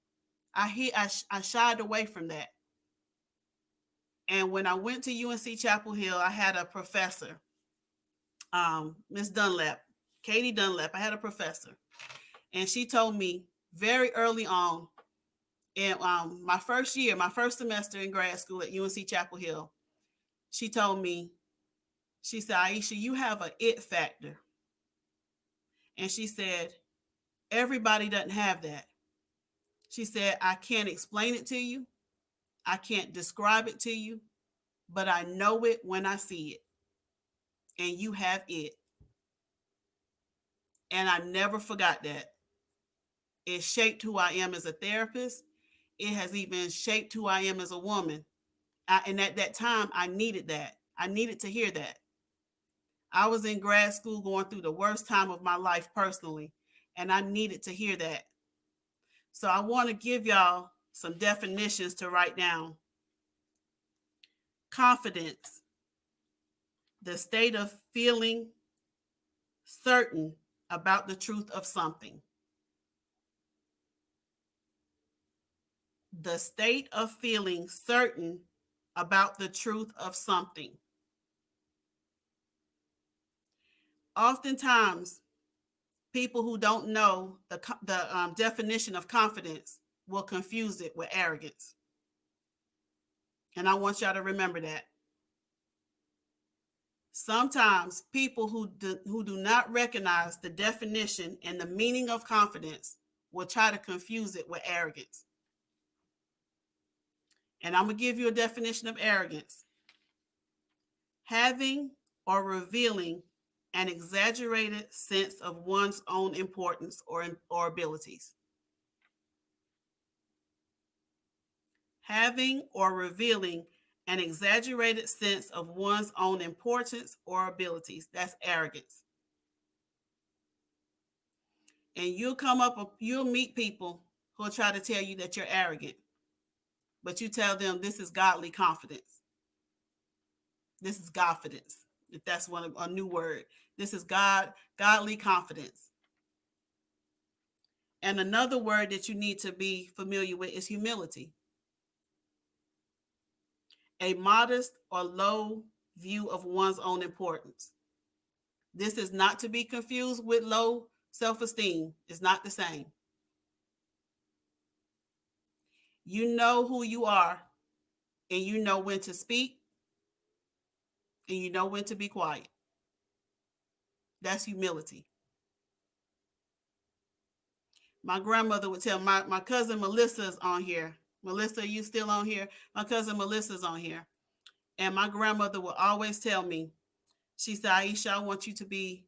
A: I shied away from that. And when I went to UNC Chapel Hill, I had a professor, Miss Dunlap, Katie Dunlap. I had a professor, and she told me very early on in my first year, my first semester in grad school at UNC Chapel Hill. She told me, she said, Aeshia, you have an it factor. And she said, everybody doesn't have that. She said, I can't explain it to you. I can't describe it to you, but I know it when I see it. And you have it. And I never forgot that. It shaped who I am as a therapist. It has even shaped who I am as a woman. And at that time, I needed that. I needed to hear that. I was in grad school going through the worst time of my life personally, and I needed to hear that. So I want to give y'all some definitions to write down. Confidence, the state of feeling certain about the truth of something. The state of feeling certain about the truth of something. Oftentimes, people who don't know the definition of confidence will confuse it with arrogance. And I want y'all to remember that. Sometimes people who do not recognize the definition and the meaning of confidence will try to confuse it with arrogance. And I'm going to give you a definition of arrogance. Having or revealing an exaggerated sense of one's own importance or abilities. Having or revealing an exaggerated sense of one's own importance or abilities. That's arrogance. And you'll meet people who'll try to tell you that you're arrogant, but you tell them this is godly confidence. This is confidence, if that's a new word. This is godly confidence. And another word that you need to be familiar with is humility. A modest or low view of one's own importance. This is not to be confused with low self-esteem. It's not the same. You know who you are, and you know when to speak, and you know when to be quiet. That's humility. My grandmother would tell my cousin Melissa's on here. Melissa, are you still on here? My cousin Melissa's on here. And my grandmother would always tell me, she said, Aeshia, I want you to be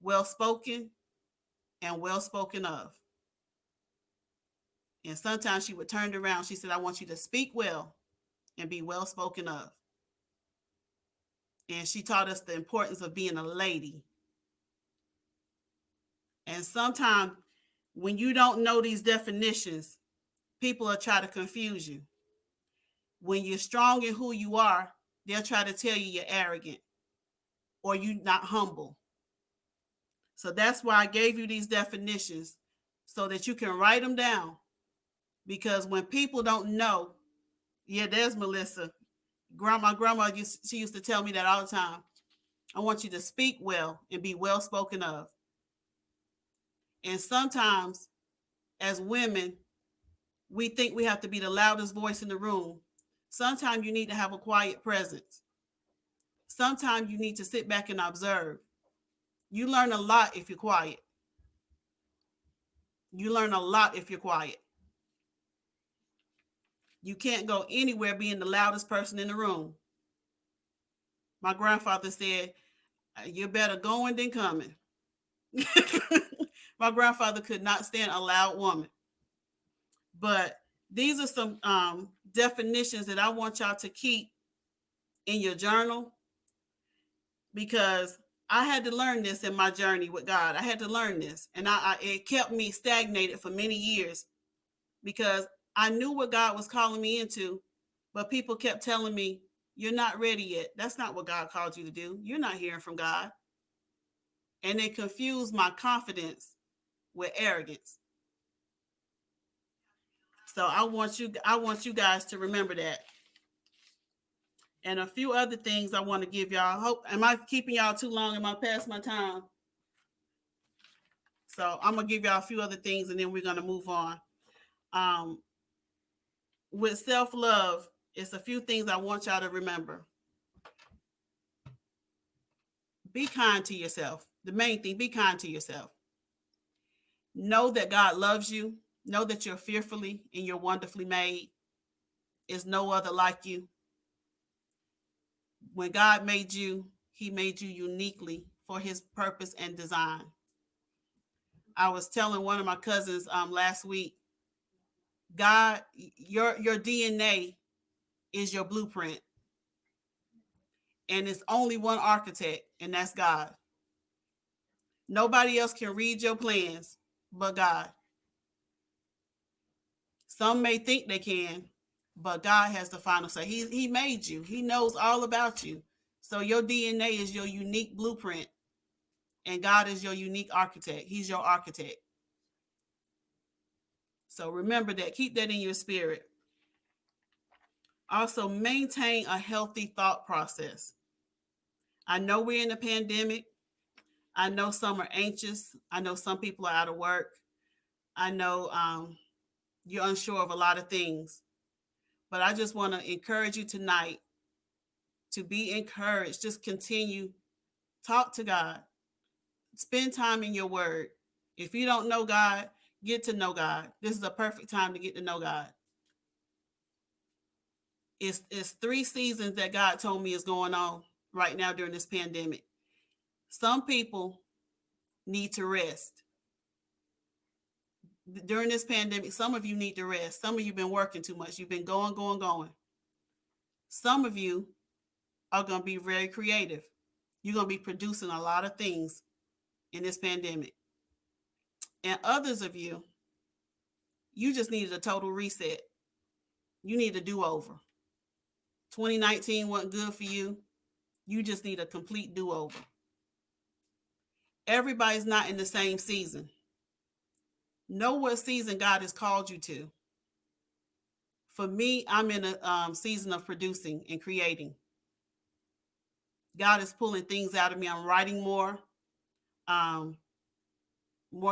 A: well spoken and well spoken of. And sometimes she would turn it around. She said, I want you to speak well and be well spoken of. And she taught us the importance of being a lady. And sometimes when you don't know these definitions, people will try to confuse you. When you're strong in who you are, they'll try to tell you you're arrogant or you're not humble. So that's why I gave you these definitions so that you can write them down. Because when people don't know, yeah, there's Melissa. My grandma she used to tell me that all the time. I want you to speak well and be well spoken of. And sometimes as women, we think we have to be the loudest voice in the room. Sometimes you need to have a quiet presence. Sometimes you need to sit back and observe. You learn a lot if you're quiet. You learn a lot if you're quiet. You can't go anywhere being the loudest person in the room. My grandfather said, you're better going than coming. My grandfather could not stand a loud woman. But these are some definitions that I want y'all to keep in your journal, because I had to learn this in my journey with God. I had to learn this, and it kept me stagnated for many years because I knew what God was calling me into, but people kept telling me, you're not ready yet. That's not what God called you to do. You're not hearing from God. And it confused my confidence with arrogance. So I want you guys to remember that. And a few other things I want to give y'all. Am I keeping y'all too long? Am I past my time? So I'm gonna give y'all a few other things, and then we're gonna move on. With self-love, it's a few things I want y'all to remember. Be kind to yourself. The main thing, be kind to yourself. Know that God loves you. Know that you're fearfully and you're wonderfully made. There's no other like you. When God made you, he made you uniquely for his purpose and design. I was telling one of my cousins last week, God, your DNA is your blueprint. And it's only one architect, and that's God. Nobody else can read your plans but God. Some may think they can, but God has the final say. He made you. He knows all about you. So your DNA is your unique blueprint, and God is your unique architect. He's your architect. So remember that. Keep that in your spirit. Also, maintain a healthy thought process. I know we're in a pandemic. I know some are anxious. I know some people are out of work. I know you're unsure of a lot of things. But I just want to encourage you tonight to be encouraged. Just continue. Talk to God. Spend time in your word. If you don't know God, get to know God. This is a perfect time to get to know God. It's 3 seasons that God told me is going on right now during this pandemic. Some people need to rest. During this pandemic, some of you need to rest. Some of you have been working too much. You've been going. Some of you are going to be very creative. You're going to be producing a lot of things in this pandemic. And others of you, you just needed a total reset. You need a do-over. 2019 wasn't good for you. You just need a complete do-over. Everybody's not in the same season. Know what season God has called you to. For me, I'm in a season of producing and creating. God is pulling things out of me. I'm writing more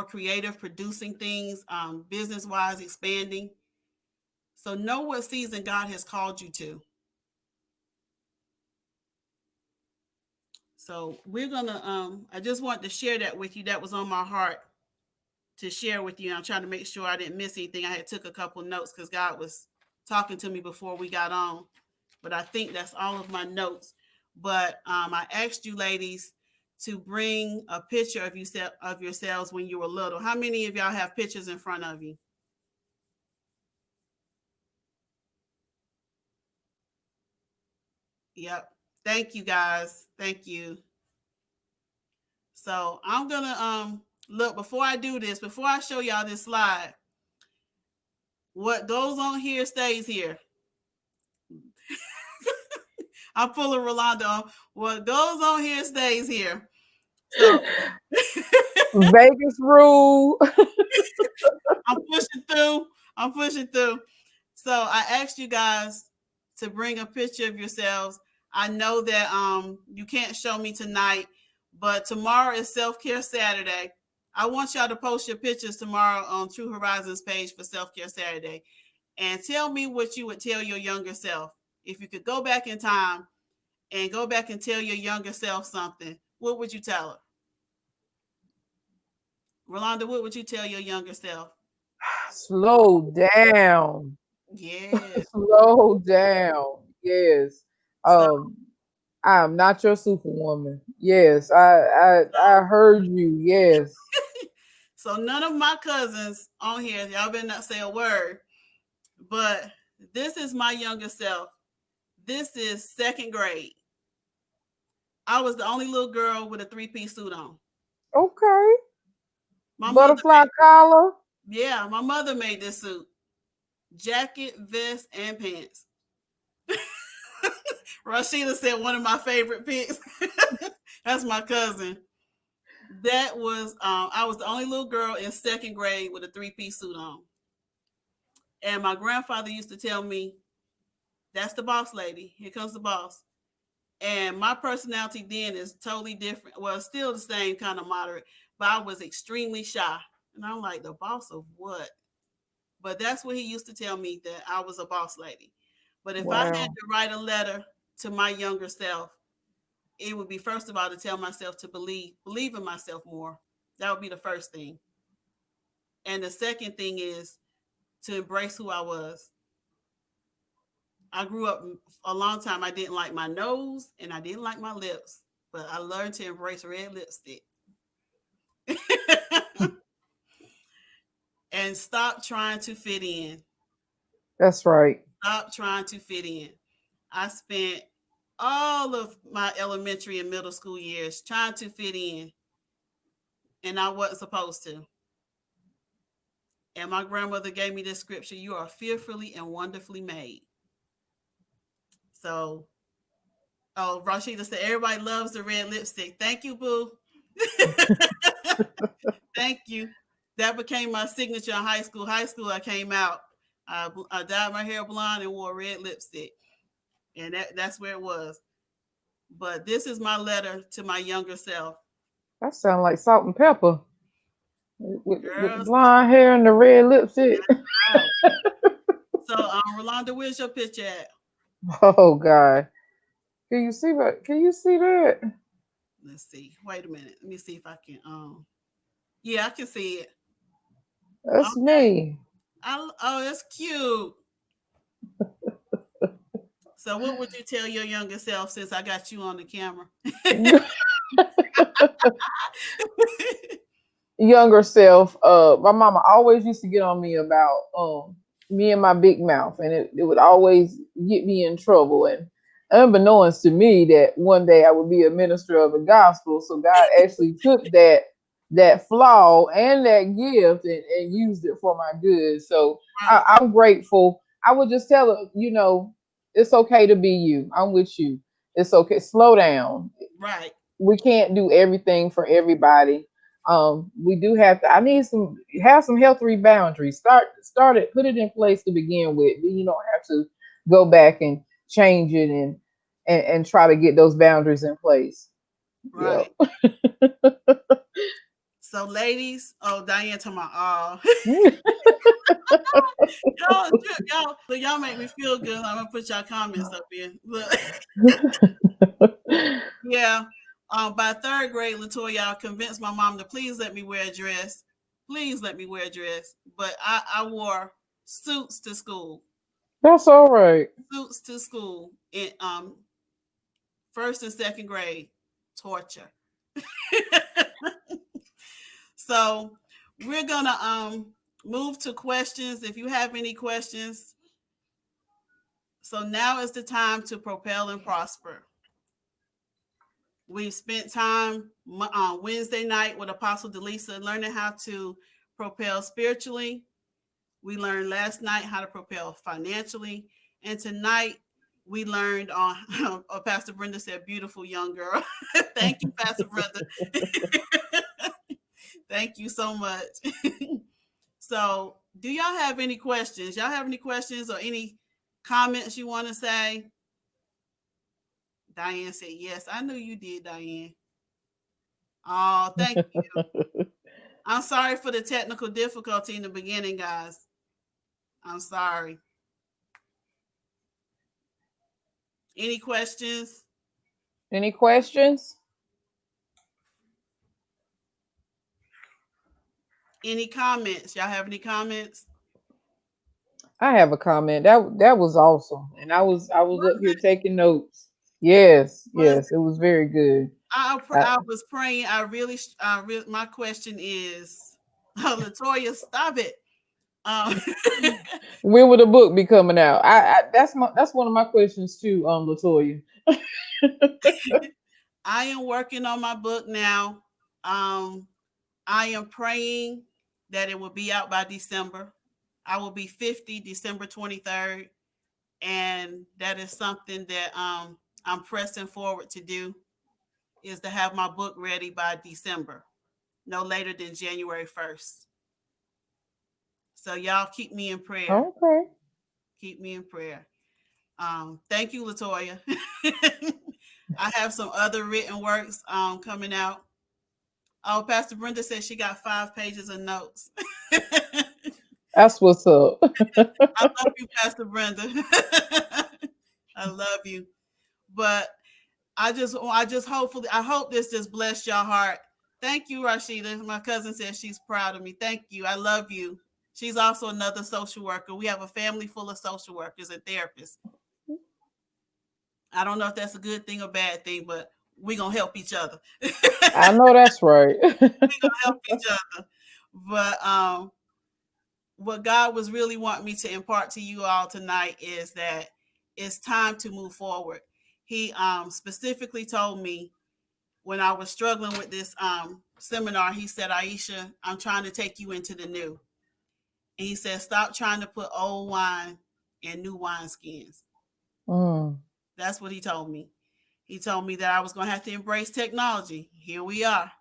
A: creative, producing things, business-wise, expanding. So know what season God has called you to. So we're gonna, I just wanted to share that with you. That was on my heart to share with you. I'm trying to make sure I didn't miss anything. I had took a couple notes because God was talking to me before we got on. But I think that's all of my notes. But I asked you ladies to bring a picture of yourselves when you were little. How many of y'all have pictures in front of you? Yep. Thank you guys. Thank you. So I'm gonna look before I do this, before I show y'all this slide. What goes on here stays here. I'm pulling Rolanda on. What goes on here stays here. So
B: Vegas rule.
A: I'm pushing through. I'm pushing through. So I asked you guys to bring a picture of yourselves. I know that you can't show me tonight, but tomorrow is self-care Saturday. I want y'all to post your pictures tomorrow on True Horizons page for self-care Saturday. And tell me what you would tell your younger self. If you could go back in time and go back and tell your younger self something, what would you tell her? Rolanda, what would you tell your younger self?
B: Slow down.
A: Yeah.
B: Slow down. Yes.
A: So,
B: Um, I'm not your superwoman. Yes, I
A: so,
B: heard you. Yes.
A: so none of my cousins on here, y'all better not say a word, but this is my younger self. This is second grade. I was the only little girl with a three-piece suit on.
B: Okay.
A: My mother
B: Butterfly collar.
A: Yeah, my mother made this suit. Jacket, vest, and pants. Rashida said one of my favorite pics. That's my cousin. That was I was the only little girl in second grade with a three-piece suit on. And my grandfather used to tell me, that's the boss lady. Here comes the boss. And my personality then is totally different. Well, still the same kind of moderate, but I was extremely shy. And I'm like, the boss of what? But that's what he used to tell me, that I was a boss lady. But if I had
B: Wow.
A: to write a letter to my younger self, it would be first of all to tell myself to believe in myself more. That would be the first thing. And the second thing is to embrace who I was. I grew up a long time. I didn't like my nose and I didn't like my lips, but I learned to embrace red lipstick and stop trying to fit in.
B: That's right.
A: Stop trying to fit in. I spent all of my elementary and middle school years trying to fit in, and I wasn't supposed to. And my grandmother gave me this scripture: "You are fearfully and wonderfully made." So, oh, Rashida said everybody loves the red lipstick. Thank you, boo. Thank you. That became my signature in high school. High school, I came out. I dyed my hair blonde and wore red lipstick, and that's where it was. But this is my letter to my younger self,
B: That sounds like salt and pepper with the
A: girls.
B: blonde hair and the red lipstick.
A: Right. So, Rolanda, where's your picture at?
B: Oh God. Can you see that? Can you see that?
A: Let's see. Wait a minute. Let me see if I can. Yeah, I can see it.
B: That's
A: Okay.
B: me.
A: Oh, that's cute. So, what would you tell your younger self since I got you on the camera?
B: Younger self, my mama always used to get on me about me and my big mouth, and it would always get me in trouble. And unbeknownst to me, that one day I would be a minister of the gospel. So God actually took that flaw and that gift and used it for my good. So
A: Right.
B: I'm grateful. I would just tell her, it's okay to be you. I'm with you. It's okay. Slow down.
A: Right.
B: We can't do everything for everybody. We do have to. I need some healthy boundaries. Start it. Put it in place to begin with. You don't have to go back and change it and try to get those boundaries in place. Yep.
A: Right. So, ladies, oh, Diane talking about, y'all make me feel good. I'm gonna put y'all comments up here. Look, yeah. By third grade, Latoya, I convinced my mom to please let me wear a dress. Please let me wear a dress. But I wore suits to school.
B: That's all right.
A: Suits to school in first and second grade. Torture. So we're gonna move to questions. If you have any questions, so now is the time to propel and prosper. We spent time on Wednesday night with Apostle Delisa learning how to propel spiritually. We learned last night how to propel financially. And tonight we learned on, Pastor Brenda said, beautiful young girl. Thank you, Pastor Brenda. Thank you so much. So, do y'all have any questions? Y'all have any questions or any comments you want to say? Diane said, yes, I knew you did, Diane. Oh, thank you. I'm sorry for the technical difficulty in the beginning, guys. I'm sorry. Any questions?
B: Any questions?
A: Any comments? Y'all have any comments?
B: I have a comment. That was awesome, and I was
A: Was
B: up here
A: it?
B: taking notes. Yes,
A: Was
B: yes, it was very good. I,
A: I was praying. My question is, Latoya, stop it. Um,
B: when will the book be coming out? That's one of my questions too, Latoya.
A: I am working on my book now. Um, I am praying that it will be out by December. I will be 50 December 23rd. And that is something that I'm pressing forward to do, is to have my book ready by December, no later than January 1st. So y'all keep me in prayer.
B: Okay.
A: Keep me in prayer. Thank you, Latoya. I have some other written works coming out. Oh, Pastor Brenda said she got 5 pages of notes. I
B: That's what's up.
A: love you, Pastor Brenda. I love you. But I hope this just blessed your heart. Thank you, Rashida. My cousin says she's proud of me. Thank you. I love you. She's also another social worker. We have a family full of social workers and therapists. I don't know if that's a good thing or bad thing, but we're going to help each other. We're going
B: I know that's right.
A: to help each other. But what God was really wanting me to impart to you all tonight is that it's time to move forward. He specifically told me when I was struggling with this seminar, he said, Aeshia, I'm trying to take you into the new. And he said, stop trying to put old wine in new wineskins.
B: Mm.
A: That's what he told me. He told me that I was going to have to embrace technology. Here we are.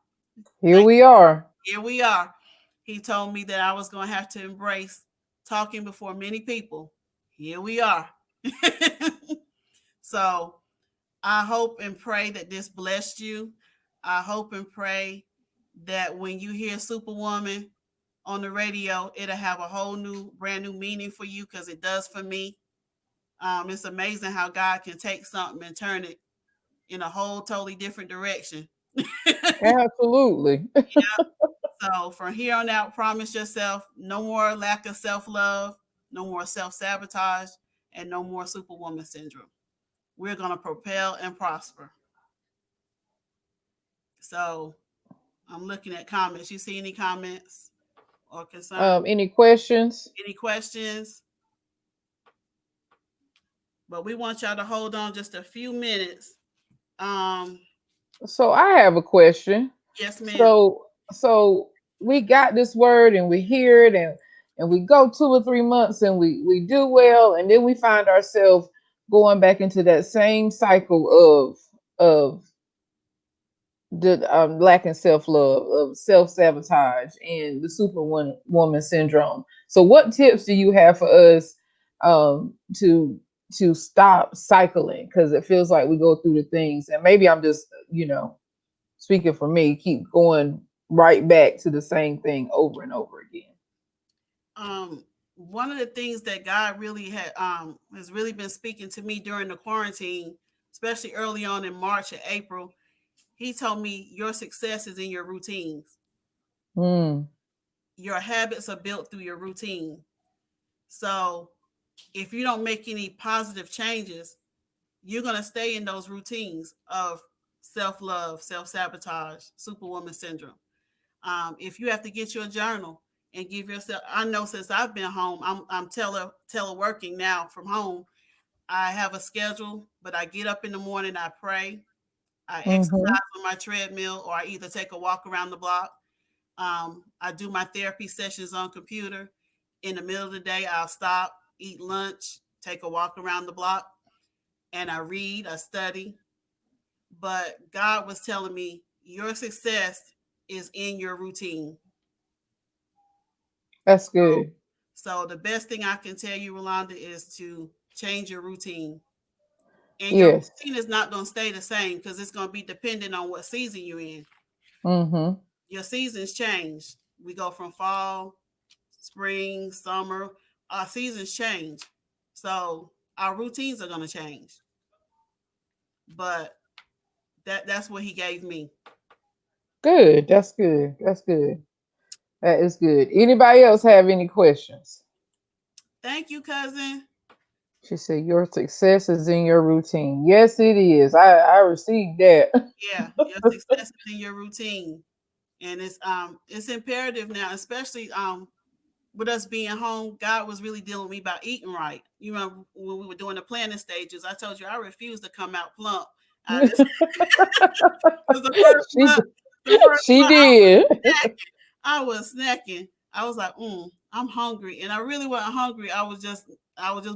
B: Here we are.
A: Here we are. He told me that I was going to have to embrace talking before many people. Here we are. So I hope and pray that this blessed you. I hope and pray that when you hear Superwoman on the radio, it'll have a whole new, brand new meaning for you, because it does for me. It's amazing how God can take something and turn it in a whole totally different direction.
B: Absolutely.
A: So from here on out, promise yourself no more lack of self-love, no more self-sabotage, and no more Superwoman syndrome. We're going to propel and prosper. So I'm looking at comments. You see any comments or concerns?
B: Any questions?
A: Any questions? But we want y'all to hold on just a few minutes. Um,
B: So I have a question.
A: yes, ma'am.
B: So we got this word and we hear it, and we go 2 or 3 months and we do well, and then we find ourselves going back into that same cycle of the lacking self love, of self sabotage, and the superwoman syndrome. So, what tips do you have for us um, to to stop cycling? Because it feels like we go through the things, and maybe I'm just speaking for me, keep going right back to the same thing over and over again.
A: One of the things that God really has really been speaking to me during the quarantine, especially early on in March and April, he told me your success is in your routines.
B: Mm,
A: Your habits are built through your routine. So if you don't make any positive changes, you're going to stay in those routines of self love, self sabotage, superwoman syndrome. If you have to get you a journal and give yourself, I know since I've been home, I'm teleworking now from home. I have a schedule, but I get up in the morning, I pray, I
B: Mm-hmm.
A: exercise on my treadmill, or I either take a walk around the block. I do my therapy sessions on computer. In the middle of the day, I'll stop, eat lunch, take a walk around the block, and I read, I study. But God was telling me your success is in your routine.
B: That's
A: So,
B: good.
A: so the best thing I can tell you, Rolanda, is to change your routine. And your
B: Yes.
A: routine is not going to stay the same because it's going to be dependent on what season you're in.
B: Mm-hmm.
A: Your seasons change. We go from fall, spring, summer. Our seasons change. So our routines are going to change. But that's what he gave me.
B: Good. That's good. That's good. That is good. Anybody else have any questions?
A: Thank you, cousin.
B: She said, "Your success is in your routine." Yes, it is. I received that.
A: Yeah, your success is in your routine. And it's imperative now, especially with us being home. God was really dealing with me about eating right. You know, when we were doing the planning stages, I told you I refused to come out plump. This was the first
B: she
A: month. The first
B: she
A: month
B: did.
A: I was snacking. I was like, I'm hungry, and I really wasn't hungry. I was just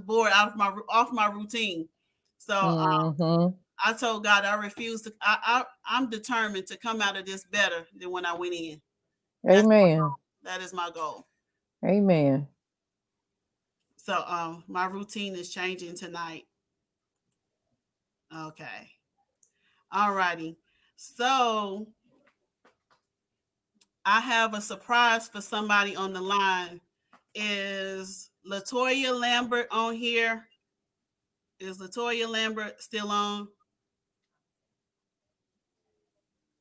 A: bored off my routine. So
B: Mm-hmm.
A: I told God I refuse to. I'm determined to come out of this better than when I went in. That's
B: Amen.
A: that is my goal.
B: Amen.
A: So my routine is changing tonight. Okay. All righty. So I have a surprise for somebody on the line. Is Latoya Lambert on here? Is Latoya Lambert still on?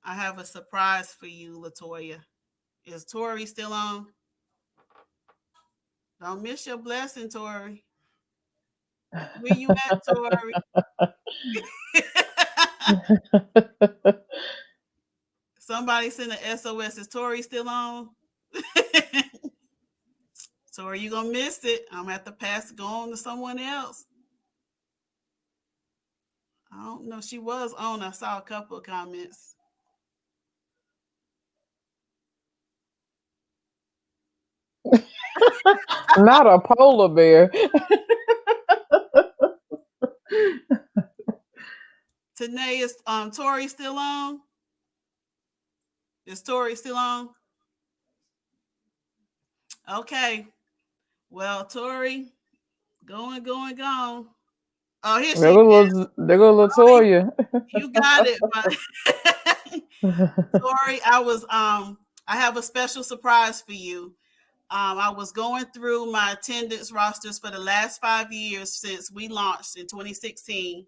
A: I have a surprise for you, Latoya. Is Tori still on? Don't miss your blessing, Tori. Where you at, Tori? Somebody send an SOS. Is Tori still on? Tori, you gonna miss it. I'm gonna have to pass it on to someone else. I don't know. She was on. I saw a couple of comments.
B: Not a polar bear.
A: Tanae, is Tori still on? Is Tori still on? Okay. Well, Tori, going, gone. Oh, here she is.
B: There go
A: Tori,
B: Latoya.
A: you got it. Tori, I have a special surprise for you. I was going through my attendance rosters for the last 5 years since we launched in 2016.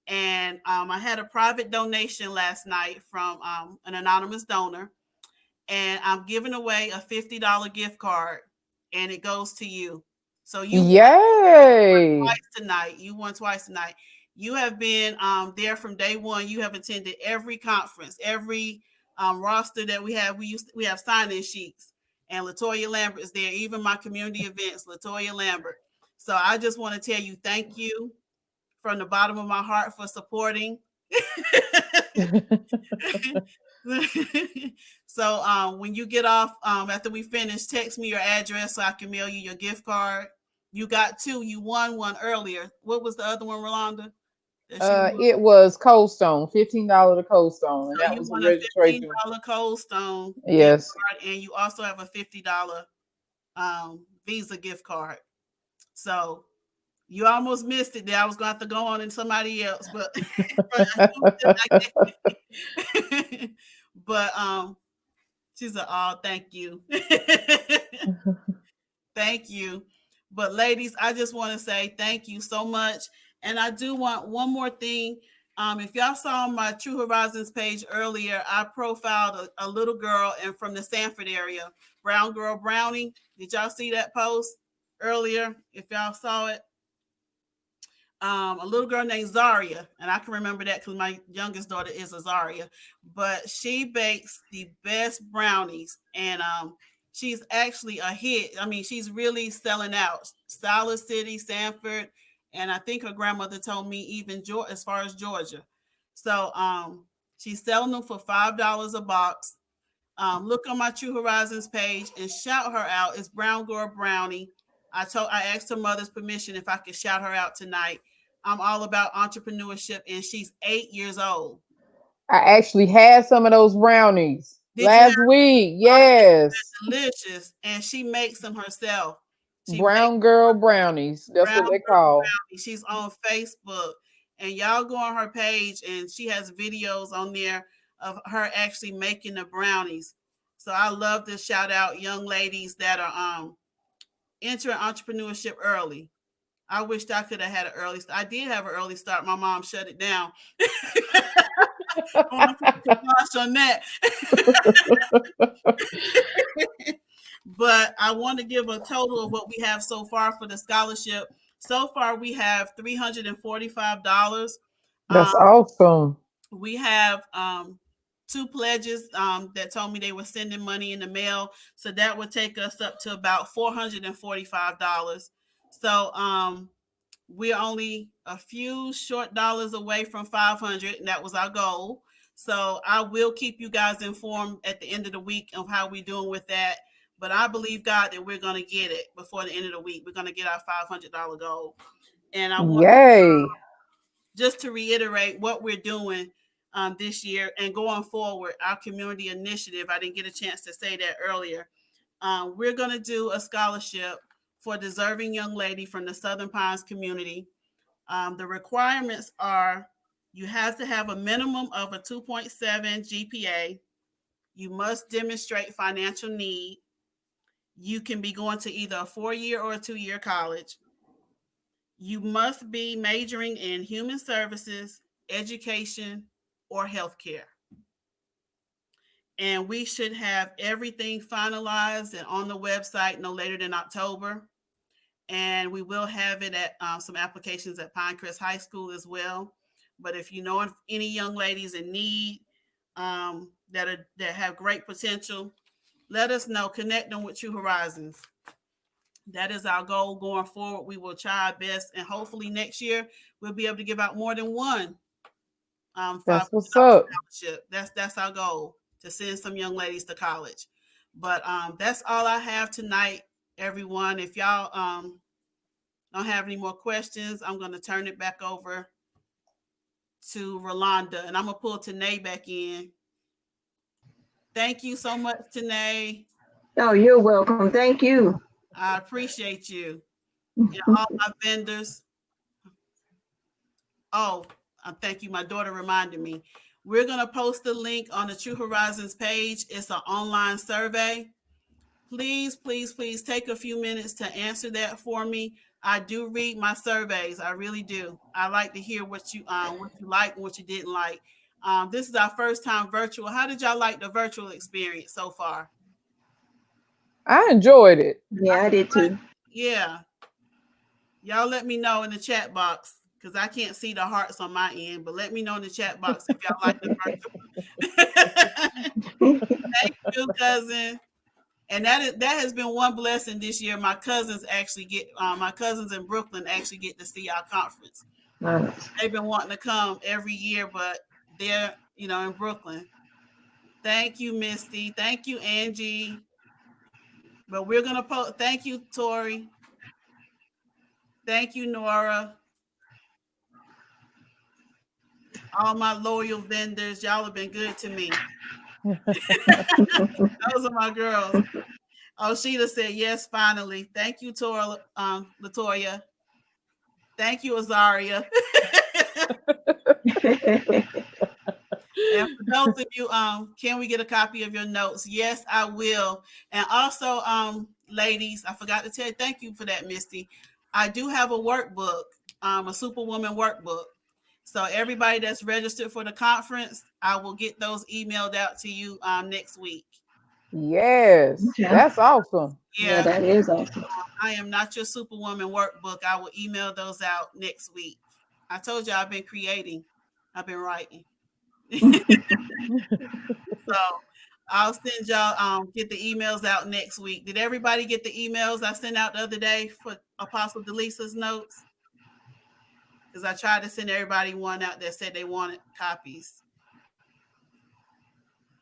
A: And I had a private donation last night from an anonymous donor. And I'm giving away a $50 gift card, and it goes to you. So
B: Yay!
A: twice tonight. You won twice tonight. You have been there from day one. You have attended every conference, every roster that we have. We have sign-in sheets, and Latoya Lambert is there. Even my community events, Latoya Lambert. So I just want to tell you thank you from the bottom of my heart for supporting. So when you get off, after we finish, text me your address so I can mail you your gift card. You got two. You won one earlier. What was the other one, Rolanda? That you won?
B: It was Cold Stone, $15 to Cold Stone, and
A: So
B: that
A: you
B: was a
A: won a
B: registration.
A: $15 Cold Stone gift
B: Yes.
A: card, and you also have a $50 Visa gift card. So you almost missed it. There, I was going to have to go on and somebody else, but but she said, "Oh, thank you." Thank you. But ladies, I just want to say thank you so much. And I do want one more thing. If y'all saw my True Horizons page earlier, I profiled a little girl and from the Sanford area, Brown Girl Brownie. Did y'all see that post earlier? If y'all saw it, a little girl named Zaria, and I can remember that because my youngest daughter is a Zaria, but she bakes the best brownies, and she's actually a hit. I mean, she's really selling out. Siler City, Sanford, and I think her grandmother told me even as far as Georgia. So She's selling them for $5 a box. Look on my True Horizons page and shout her out. It's Brown Girl Brownie. I asked her mother's permission if I could shout her out tonight. I'm all about entrepreneurship, and she's 8 years old.
B: I actually had some of those brownies
A: Did you have
B: last week. Yes.
A: delicious? And she makes them herself. She makes
B: Brown girl brownies. That's
A: Brown
B: what they
A: Girl
B: call.
A: Brownie. She's on Facebook, and y'all go on her page, and she has videos on there of her actually making the brownies. So I love to shout out young ladies that are entering entrepreneurship early. I wished I could have had an early start. I did have an early start. My mom shut it down. On that. But I want to give a total of what we have so far for the scholarship. So far, we have $345. Um,
B: That's awesome.
A: we have two pledges that told me they were sending money in the mail. So that would take us up to about $445. So we're only a few short dollars away from 500, and that was our goal. So I will keep you guys informed at the end of the week of how we're doing with that. But I believe God that we're going to get it before the end of the week. We're going to get our $500 goal. And I want
B: Yay.
A: just to reiterate what we're doing this year and going forward, our community initiative. I didn't get a chance to say that earlier. We're going to do a scholarship for a deserving young lady from the Southern Pines community. The requirements are you have to have a minimum of a 2.7 GPA. You must demonstrate financial need. You can be going to either a 4-year or a 2-year college. You must be majoring in human services, education, or healthcare. And we should have everything finalized and on the website no later than October. And we will have it at some applications at Pinecrest High School as well. But if you know any young ladies in need that have great potential, let us know. Connect them with True Horizons. That is our goal going forward. We will try our best, and hopefully next year we'll be able to give out more than one
B: That's
A: $500
B: what's up.
A: scholarship. That's our goal, to send some young ladies to college. But that's all I have tonight, everyone. If y'all don't have any more questions, I'm going to turn it back over to Rolanda, and I'm going to pull Tene back in. Thank you so much, Tene.
C: Oh, you're welcome. Thank you.
A: I appreciate you. And all my vendors. Oh, thank you. My daughter reminded me. We're going to post the link on the True Horizons page. It's an online survey. Please, please, please take a few minutes to answer that for me. I do read my surveys. I really do. I like to hear what you like and what you didn't like. This is our first time virtual. How did y'all like the virtual experience so far?
B: I enjoyed it.
C: Yeah, I did too.
A: Yeah. Y'all let me know in the chat box because I can't see the hearts on my end, but let me know in the chat box if y'all like the virtual. Thank you, cousin. And that has been one blessing this year. My cousins in Brooklyn actually get to see our conference.
C: Nice.
A: They've been wanting to come every year, but they're in Brooklyn. Thank you, Misty. Thank you, Angie. But we're gonna post. Thank you, Tori. Thank you, Nora. All my loyal vendors, y'all have been good to me. Those are my girls. Oh, Sheila said yes, finally. Thank you, Latoya. Thank you, Azaria. And for those of you, can we get a copy of your notes? Yes, I will. And also, ladies, I forgot to tell you, thank you for that, Misty. I do have a workbook, a Superwoman workbook. So everybody that's registered for the conference, I will get those emailed out to you next week.
B: Yes.
C: Okay.
B: That's awesome.
C: Yeah, that is awesome.
A: I Am Not Your Superwoman workbook. I will email those out next week. I told you I've been creating. I've been writing. So I'll send y'all get the emails out next week. Did everybody get the emails I sent out the other day for Apostle Delisa's notes? Because I tried to send everybody one out that said they wanted copies.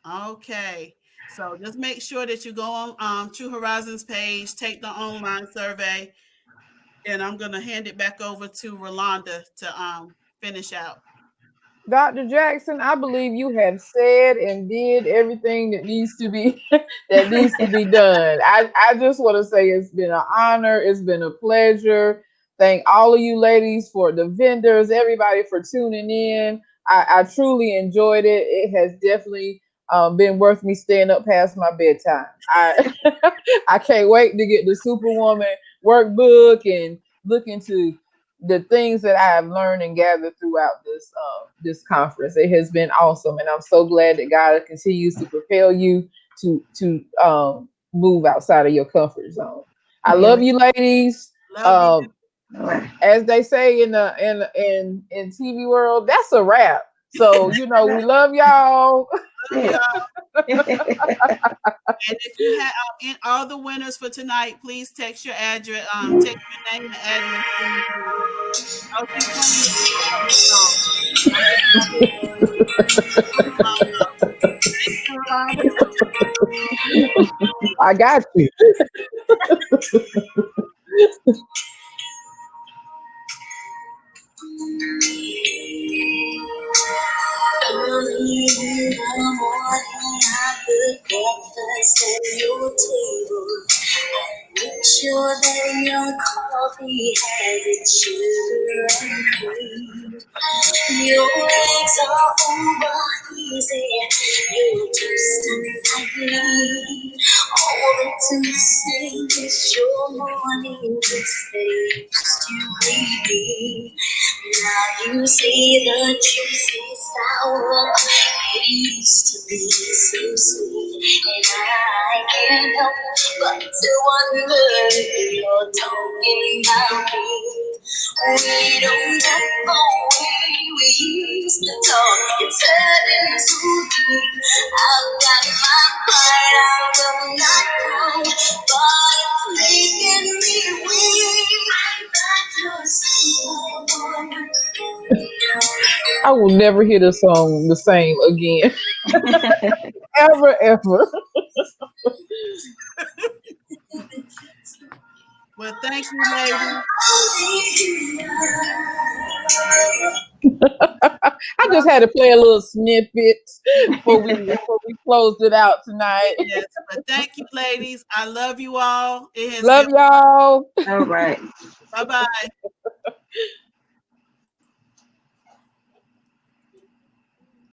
A: Okay. So just make sure that you go on True Horizons page, take the online survey, and I'm gonna hand it back over to Rolanda to finish out.
B: Dr. Jackson, I believe you have said and did everything that needs to be that needs to be done. I just want to say it's been an honor. It's been a pleasure. Thank all of you ladies for the vendors, everybody for tuning in. I truly enjoyed it. It has definitely been worth me staying up past my bedtime. I I can't wait to get the Superwoman workbook and look into the things that I have learned and gathered throughout this conference. It has been awesome, and I'm so glad that God continues to propel you to move outside of your comfort zone. I love
C: Really.
B: you, ladies.
A: Love you.
B: Um,
C: All right.
B: as they say in TV world, that's a wrap. So we love y'all.
A: Love
C: Yeah.
A: y'all. And if you have all the winners for tonight, please text your address, text your name and address to me, please. Oh, she's playing the song. I'm just gonna move along though. Thank you, Rolanda.
B: I got you.
D: Early in the morning, I put breakfast at your table. Make sure that your coffee has its sugar and cream. Your eggs are over easy. Your toast and lightly. All that's missing is your morning kiss that used to greet me. Now you see the truth is sour. It used to be so sweet, and I can't help but to wonder if you're talking about me. We don't have the way we used to talk. It's hurting so deep. I've got my pride, I'm not proud, but it's making me weak. I'm not your superwoman.
B: I will never hear the song the same again. Ever, ever.
A: Well, thank you, ladies.
B: I just had to play a little snippet before we closed it out tonight.
A: Yes, but thank you, ladies. I love you all. It has been
B: Love y'all.
C: All right.
A: bye bye.